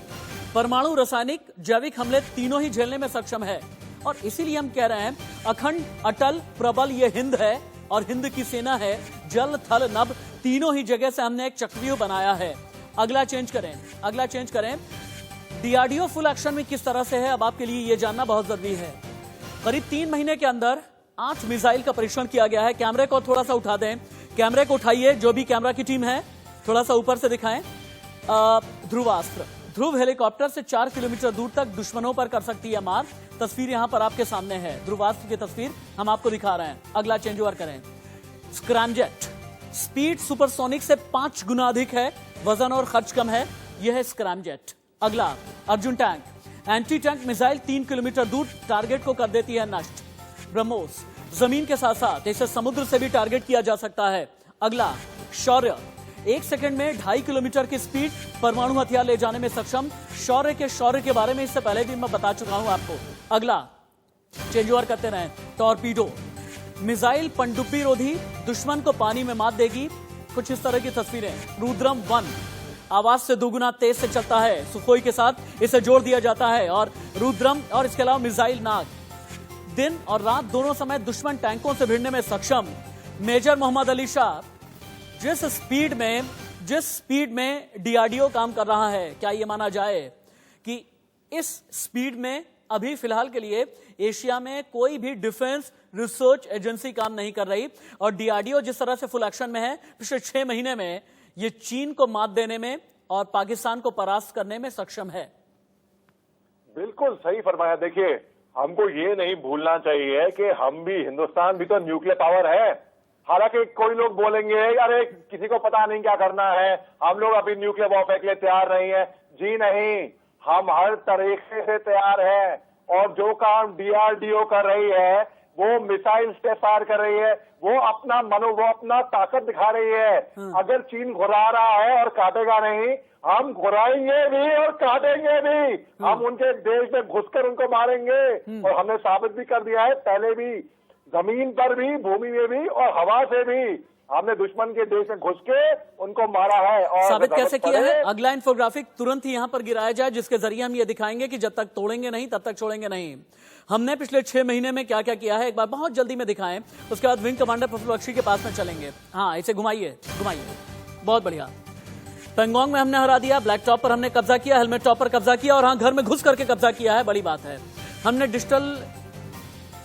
परमाणु, रासायनिक, जैविक हमले तीनों ही झेलने में सक्षम है। और इसीलिए हम कह रहे हैं अखंड, अटल, प्रबल ये हिंद है और हिंद की सेना है। जल, थल, नभ तीनों ही जगह से हमने एक चक्रव्यूह बनाया है। अगला चेंज करें। डीआरडीओ फुल एक्शन में किस तरह से है, अब आपके लिए यह जानना बहुत जरूरी है। करीब 3 महीने के अंदर 8 मिसाइल का परीक्षण किया गया है। कैमरे को थोड़ा सा उठा दें, कैमरे को उठाइए, जो भी कैमरा की टीम है थोड़ा सा ऊपर से दिखाएं। ध्रुवास्त्र, ध्रुव हेलीकॉप्टर से 4 किलोमीटर दूर तक दुश्मनों पर कर सकती है मार। तस्वीर यहां पर आपके सामने है, ध्रुवास्त्र की तस्वीर हम आपको दिखा रहे हैं। अगला चेंज ओवर करें। स्क्रैमजेट, स्पीड सुपरसोनिक से 5 गुना अधिक है, वजन और खर्च कम है। यह है स्क्रैमजेट। अगला Arjun tank, anti tank missile 3 kilometre दूर टारगेट को कर देती है नष्ट। ब्रह्मोस, जमीन के साथ साथ इसे समुद्र से भी टारगेट किया जा सकता है। अगला शौर्य, 1 सेकंड में 2.5 किलोमीटर की स्पीड, परमाणु हथियार ले जाने में सक्षम। शौर्य के बारे में इससे पहले भी मैं बता चुका हूं आपको। अगला चेंज ओवर करते रहें। टॉर्पीडो, मिसाइल पनडुब्बी रोधी, दुश्मन को पानी में मात देगी। कुछ इस तरह की तस्वीरें। रुद्रम 1 आवाज से 2 गुना तेज से चलता है, सुखोई के साथ इसे जोड़ दिया जाता है। और रुद्रम और इसके अलावा मिसाइल नाग, दिन और रात दोनों समय दुश्मन टैंकों से भिड़ने में सक्षम। मेजर मोहम्मद अली शाह, जिस स्पीड में डीआरडीओ काम कर रहा है, क्या यह माना जाए कि इस स्पीड में अभी फिलहाल के लिए एशिया में कोई भी डिफेंस रिसर्च एजेंसी काम नहीं कर रही। और डीआरडीओ जिस तरह से फुल एक्शन में है, पिछले 6 महीने में ये चीन को मात देने में और पाकिस्तान को परास्त करने में सक्षम है। बिल्कुल सही फरमाया। देखिए, हमको ये नहीं भूलना चाहिए कि हिंदुस्तान भी तो न्यूक्लियर पावर है। हालांकि कोई लोग बोलेंगे अरे किसी को पता नहीं क्या करना है, हम लोग अभी न्यूक्लियर वॉरफेयर के लिए तैयार नहीं है। जी नहीं, हम हर तरीके से तैयार है। और जो काम डीआरडीओ कर रही है, वो मिसाइल से फायर कर रही है, वो अपना ताकत दिखा रही है। अगर चीन घुरा रहा है और काटेगा नहीं, हम घुराएंगे भी और काटेंगे भी। हम उनके देश में घुसकर उनको मारेंगे। और हमने साबित भी कर दिया है पहले भी जमीन पर भी, भूमि में भी और हवा से भी हमने दुश्मन के देश में घुस के उनको मारा है। और साबित कैसे किया है? अगला इंफोग्राफिक तुरंत ही यहां पर गिराया जाए, जिसके जरिए हम ये दिखाएंगे कि जब तक तोड़ेंगे नहीं तब तक छोड़ेंगे नहीं। हमने पिछले 6 महीने में क्या क्या किया है एक बार बहुत जल्दी में दिखाएं, उसके बाद विंग कमांडर प्रफुल्ल बख्शी के पास में चलेंगे। हाँ, इसे घुमाइए, बहुत बढ़िया। पेंगोंग में हमने हरा दिया, ब्लैक टॉप पर हमने कब्जा किया, हेलमेट टॉप पर कब्जा किया और हाँ, घर में घुस करके कब्जा किया है, बड़ी बात है। हमने डिजिटल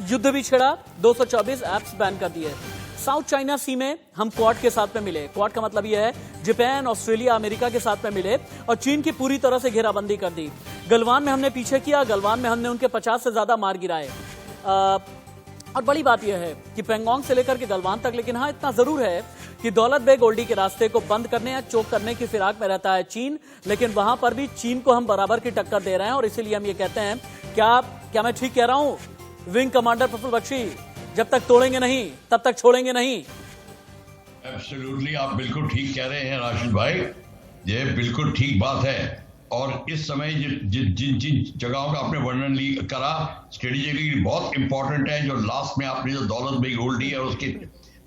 युद्ध भी छेड़ा, 224 ऐप्स बैन कर दिए। साउथ चाइना सी में हम क्वाड के साथ में मिले। क्वाड का मतलब यह है जापान, ऑस्ट्रेलिया, अमेरिका के साथ में मिले और चीन की पूरी तरह से घेराबंदी कर दी। गलवान में हमने पीछे किया, गलवान में हमने उनके 50 से ज्यादा मार गिराए। और बड़ी बात यह है कि पेंगोंग से लेकर के गलवान तक, लेकिन हाँ इतना जरूर है कि दौलत बेग ओल्डी के रास्ते को बंद करने या चोक करने की फिराक में रहता है चीन, लेकिन वहां पर भी चीन को हम बराबर की टक्कर दे रहे हैं। और इसीलिए हम ये कहते हैं, क्या मैं ठीक कह रहा हूं विंग कमांडर प्रफुल्ल बख्शी? जब तक तोड़ेंगे नहीं तब तक छोड़ेंगे नहीं। एब्सोल्युटली, आप बिल्कुल ठीक कह रहे हैं राशिद भाई, ये बिल्कुल ठीक बात है। और इस समय जिन जगहों का आपने वर्णन करा स्ट्रेटेजिकली बहुत इंपॉर्टेंट है, जो लास्ट में आपने जो दौलत बेग ओल्डी है और उसके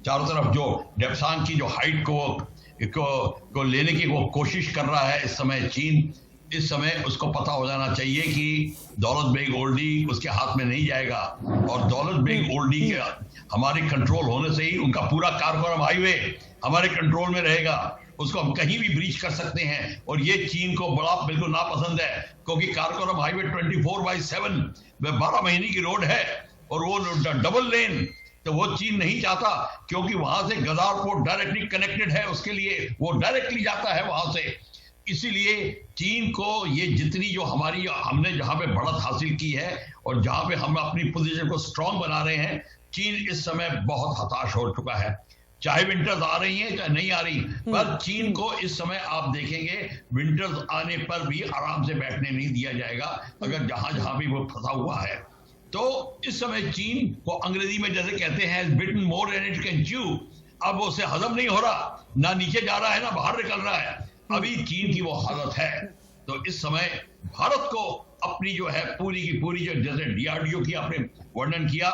चारों तरफ जो डेप्सांग की जो हाइट को लेने की वो कोशिश कर रहा है इस समय चीन, इस समय उसको पता हो जाना चाहिए कि दौलत बेग ओल्डी उसके हाथ में नहीं जाएगा। और दौलत बेग ओल्डी के हमारे कंट्रोल होने से ही उनका पूरा काराकोरम हाईवे हमारे कंट्रोल में रहेगा, उसको हम कहीं भी ब्रीच कर सकते हैं। और ये चीन को बड़ा बिल्कुल नापसंद है, क्योंकि काराकोरम हाईवे 24/7 12 महीने की रोड है और वो डबल लेन, तो वो चीन नहीं चाहता, क्योंकि वहां से गदार पोर्ट डायरेक्टली कनेक्टेड है, उसके लिए वो डायरेक्टली जाता है वहां से। इसीलिए चीन को ये जितनी जो हमने जहां पे बढ़त हासिल की है और जहां पे हम अपनी पोजीशन को स्ट्रांग बना रहे हैं, चीन इस समय बहुत हताश हो चुका है। चाहे विंटर्स आ रही हैं चाहे नहीं आ रही, पर चीन को इस समय आप देखेंगे विंटर्स आने पर भी आराम से बैठने नहीं दिया जाएगा, अगर जहां भी वो फंसा हुआ है। तो इस समय चीन को अंग्रेजी में जैसे कहते हैं bitten more than it can chew, अब वो उसे हजम नहीं हो रहा, ना नीचे जा रहा है ना बाहर निकल रहा है, अभी चीन की वो हालत है। तो इस समय भारत को अपनी जो है पूरी की पूरी जो जैसे डीआरडीओ की आपने वर्णन किया,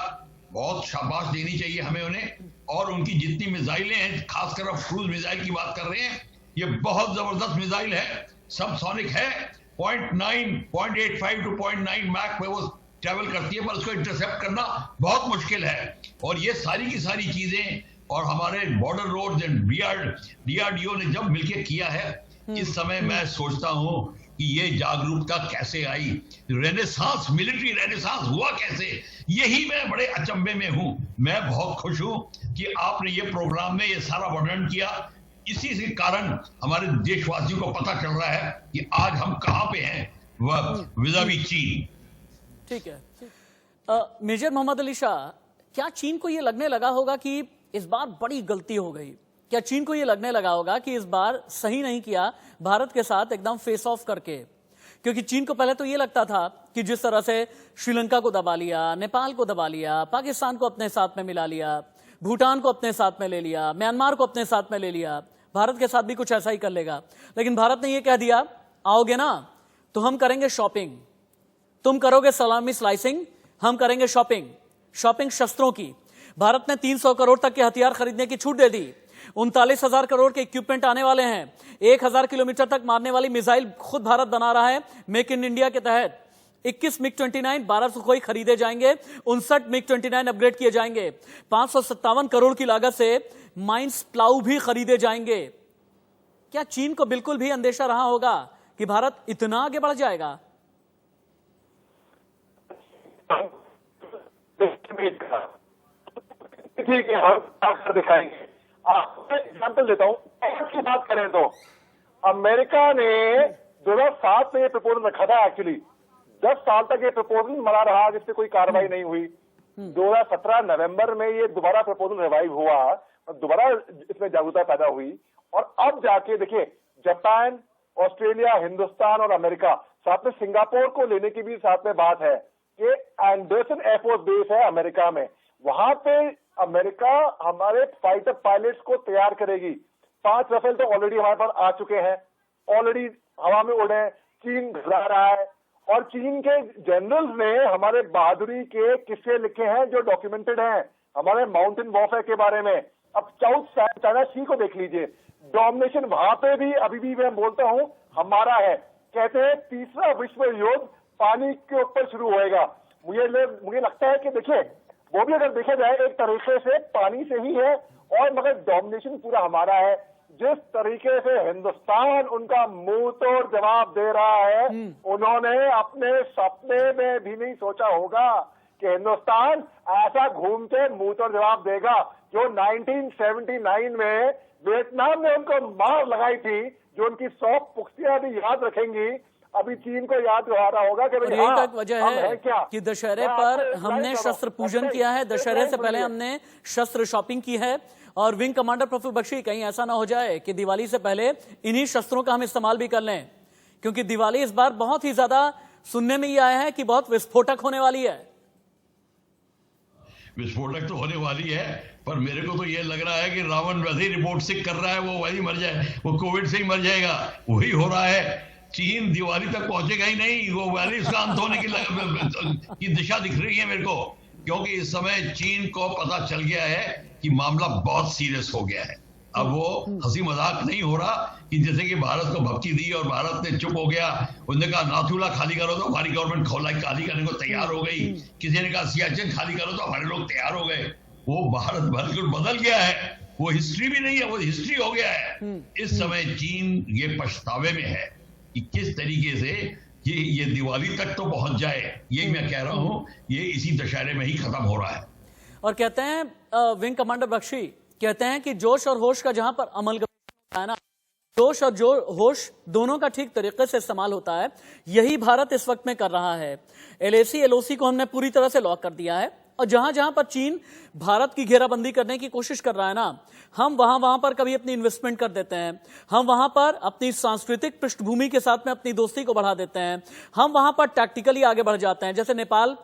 बहुत शाबाश देनी चाहिए हमें उन्हें। और उनकी जितनी मिसाइलें हैं, खासकर अब क्रूज मिसाइल की बात कर रहे हैं, ये बहुत जबरदस्त मिसाइल है, सबसोनिक है, 0.85 to 0.9 मैक पे वो ट्रेवल करती है, पर उसको इंटरसेप्ट करना बहुत मुश्किल है। और ये सारी की सारी चीजें और हमारे बॉर्डर रोड डीआरडीओ ने जब मिलकर किया है, इस समय मैं सोचता हूं कि ये जागरूकता कैसे आई, रेनेसांस, मिलिट्री रेनेसांस हुआ कैसे, यही मैं बड़े अचंभे में हूं। मैं बहुत खुश हूं कि आपने ये प्रोग्राम में ये सारा वर्णन किया, इसी से कारण हमारे देशवासियों को पता चल रहा है कि आज हम कहां पे हैं वह विज़ावी चीन। ठीक है। मेजर मोहम्मद अली शाह, क्या चीन को यह लगने लगा होगा कि इस बार बड़ी गलती हो गई? क्या चीन को यह लगने लगा होगा कि इस बार सही नहीं किया भारत के साथ एकदम फेस ऑफ करके? क्योंकि चीन को पहले तो यह लगता था कि जिस तरह से श्रीलंका को दबा लिया, नेपाल को दबा लिया, पाकिस्तान को अपने साथ में मिला लिया, भूटान को अपने साथ में ले लिया, म्यांमार को अपने साथ में ले लिया, भारत के साथ भी कुछ ऐसा ही कर लेगा। लेकिन भारत ने यह कह दिया, आओगे ना तो हम करेंगे शॉपिंग, तुम करोगे सलामी स्लाइसिंग, हम करेंगे शॉपिंग शस्त्रों की। भारत ने 300 करोड़ तक के हथियार खरीदने की छूट दे दी, 39,000 करोड़ के इक्विपमेंट आने वाले हैं, 1,000 किलोमीटर तक मारने वाली मिसाइल खुद भारत बना रहा है मेक इन इंडिया के तहत। 21 मिग-29, 12 सुखोई खरीदे जाएंगे, 59 मिग-29 अपग्रेड किए जाएंगे, 557 करोड़ की लागत से माइंस प्लाऊ भी खरीदे जाएंगे। क्या चीन को बिल्कुल भी अंदेशा रहा होगा कि भारत इतना आगे बढ़ जाएगा? ठीक है, हम दिखाएंगे। आपको एग्जाम्पल देता हूं, की बात करें तो अमेरिका ने 2007 में ये प्रपोजल रखा था, एक्चुअली 10 साल तक ये प्रपोजल मरा रहा जिससे कोई कार्रवाई नहीं हुई। 2017 नवंबर में ये दोबारा प्रपोजल रिवाइव हुआ और दोबारा इसमें जागरूकता पैदा हुई। और अब जाके देखिए, जापान, ऑस्ट्रेलिया, हिंदुस्तान और अमेरिका, साथ में सिंगापुर को लेने की भी साथ में बात है कि एंडरसन एयरफोर्स बेस है अमेरिका में, वहां पे अमेरिका हमारे फाइटर पायलट्स को तैयार करेगी। 5 राफेल तो ऑलरेडी हमारे पास आ चुके हैं, ऑलरेडी हवा में उड़े हैं। चीन घबरा रहा है और चीन के जनरल्स ने हमारे बहादुरी के किस्से लिखे हैं जो डॉक्यूमेंटेड हैं। हमारे माउंटेन वॉरफेयर के बारे में। अब साउथ चाइना सी को देख लीजिए, डोमिनेशन वहां पे भी अभी भी मैं बोलता हूं हमारा है। कहते हैं तीसरा विश्व युद्ध पानी के ऊपर शुरू होएगा। मुझे लगता है कि देखिए वो भी अगर देखा जाए एक तरीके से पानी से ही है, और मगर डोमिनेशन पूरा हमारा है। जिस तरीके से हिंदुस्तान उनका मुंह तोड़ जवाब दे रहा है, उन्होंने अपने सपने में भी नहीं सोचा होगा कि हिंदुस्तान ऐसा घूम के मुंह तोड़ जवाब देगा। जो 1979 में वियतनाम ने उनको मार लगाई थी, जो उनकी 100 पुख्तियां भी याद रखेंगी, अभी चीन को याद आ रहा होगा कि और एक तक वजह है कि दशहरे पर हमने शस्त्र पूजन किया है, दशहरे से पहले हमने शस्त्र शॉपिंग की है। और विंग कमांडर प्रफुल्ल बख्शी, कहीं ऐसा ना हो जाए कि दिवाली से पहले इन्हीं शस्त्रों का हम इस्तेमाल भी कर लें, क्योंकि दिवाली इस बार बहुत ही ज्यादा सुनने में ये आया है कि बहुत विस्फोटक होने वाली है। विस्फोटक तो होने वाली है, पर मेरे को तो ये लग रहा है कि रावण वैसे ही रिपोर्ट सिक कर रहा है, वो वही मर जाए, वो कोविड से ही मर जाएगा, वही हो रहा है। चीन दिवाली तक पहुंचेगा ही नहीं, वो वैसे उसका अंत होने की दिशा दिख रही है मेरे को, क्योंकि इस समय चीन को पता चल गया है कि मामला बहुत सीरियस हो गया है। अब वो हंसी मजाक नहीं हो रहा कि जैसे कि भारत को भपकी दी और भारत ने चुप हो गया, उन्होंने कहा नाथुला खाली करो तो हमारी गवर्नमेंट खाली करने को तैयार हो गई, किसी ने कहा सियाचिन खाली करो तो हमारे लोग तैयार हो गए। वो भारत बिल्कुल बदल गया है, वो हिस्ट्री भी नहीं है, वो हिस्ट्री हो गया है। इस समय चीन ये पछतावे में है कि किस तरीके से ये दिवाली तक तो पहुंच जाए, ये मैं कह रहा हूं, ये इसी दशहरे में ही खत्म हो रहा है। और कहते हैं विंग कमांडर बख्शी कहते हैं कि जोश और होश का जहां पर अमल होता है ना, जोश और होश दोनों का ठीक तरीके से इस्तेमाल होता है, यही भारत इस वक्त में कर रहा है। LAC LOC को हमने पूरी तरह से लॉक कर दिया है, और जहां जहां पर चीन भारत की घेराबंदी करने की कोशिश कर रहा है ना, हम वहां पर कभी अपनी इन्वेस्टमेंट कर देते हैं, हम वहां पर अपनी सांस्कृतिक पृष्ठभूमि के साथ में अपनी दोस्ती को बढ़ा देते हैं, हम वहां पर टैक्टिकली आगे बढ़ जाते हैं। जैसे नेपाल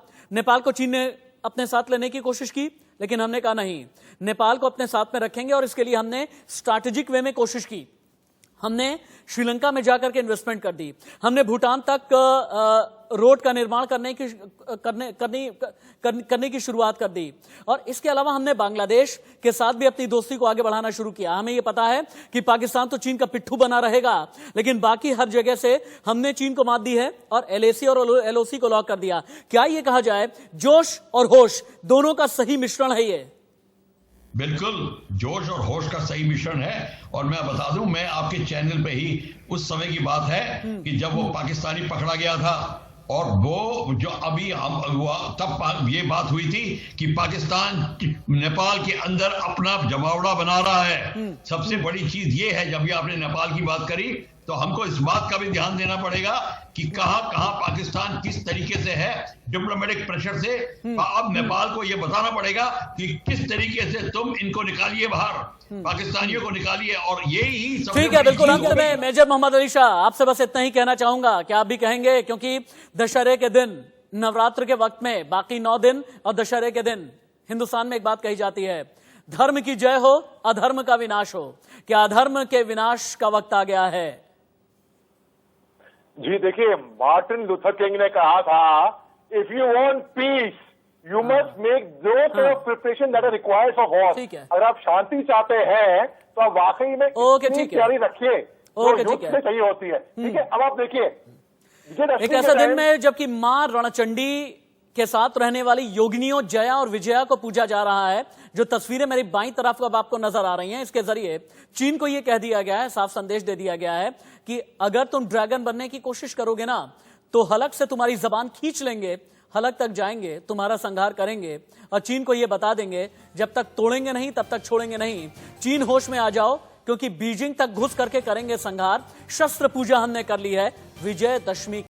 को चीन ने अपने साथ लेने की कोशिश की, लेकिन हमने कहा नहीं, नेपाल को अपने साथ में रखेंगे, और इसके लिए हमने स्ट्रैटेजिक वे में कोशिश की। हमने श्रीलंका में जाकर के इन्वेस्टमेंट कर दी, हमने भूटान तक रोड का निर्माण करने की शुरुआत कर दी, और इसके अलावा हमने बांग्लादेश के साथ भी अपनी दोस्ती को आगे बढ़ाना शुरू किया। हमें यह पता है कि पाकिस्तान तो चीन का पिट्ठू बना रहेगा, लेकिन बाकी हर जगह से हमने चीन को मात दी है और LAC और LOC को लॉक कर दिया। क्या ये कहा जाए जोश और होश दोनों का सही मिश्रण है ये? बिल्कुल जोश और होश का सही मिश्रण है। और मैं बता दूं, मैं आपके चैनल पे ही उस समय की बात है कि जब वो पाकिस्तानी पकड़ा गया था, और वो जो अभी तब ये बात हुई थी कि पाकिस्तान नेपाल के अंदर अपना जमावड़ा बना रहा है। सबसे बड़ी चीज ये है, जब भी आपने नेपाल की बात करी, तो हमको इस बात का भी ध्यान देना पड़ेगा कि कहां पाकिस्तान किस तरीके से है डिप्लोमेटिक प्रेशर से। अब नेपाल को यह बताना पड़ेगा कि किस तरीके से तुम इनको निकालिए बाहर, पाकिस्तानियों को निकालिए। और यही ठीक है, बिल्कुल। अंत में मेजर मोहम्मद अली शाह, आपसे बस इतना ही कहना चाहूंगा, क्या आप भी कहेंगे, क्योंकि दशहरे के दिन, नवरात्र के वक्त में बाकी 9 दिन और दशहरे के दिन हिंदुस्तान में एक बात कही जाती है, धर्म की जय हो अधर्म का विनाश हो। क्या अधर्म के विनाश का वक्त आ गया है? जी देखिए, मार्टिन लूथर किंग ने कहा था, if you want peace you must make those preparation that are required for war. अगर आप शांति चाहते हैं तो आप वाकई में इतनी तैयारी रखिए जो युद्ध से चाहिए होती है। ठीक है, अब आप देखिए एक ऐसा दिन में जबकि मां रणचंडी के साथ रहने वाली योगिनियों जया और विजया को पूजा जा रहा है, जो तस्वीरें मेरी बाईं तरफ अब आपको नजर आ रही हैं, इसके जरिए चीन को यह कह दिया गया है, साफ संदेश दे दिया गया है कि अगर तुम ड्रैगन बनने की कोशिश करोगे ना, तो हलक से तुम्हारी जबान खींच लेंगे, हलक तक जाएंगे, तुम्हारा संहार करेंगे, और चीन को यह बता देंगे जब तक तोड़ेंगे नहीं तब तक छोड़ेंगे नहीं। चीन होश में आ जाओ, क्योंकि बीजिंग तक घुस करके करेंगे संहार। शस्त्र पूजा हमने कर ली है, विजयदशमी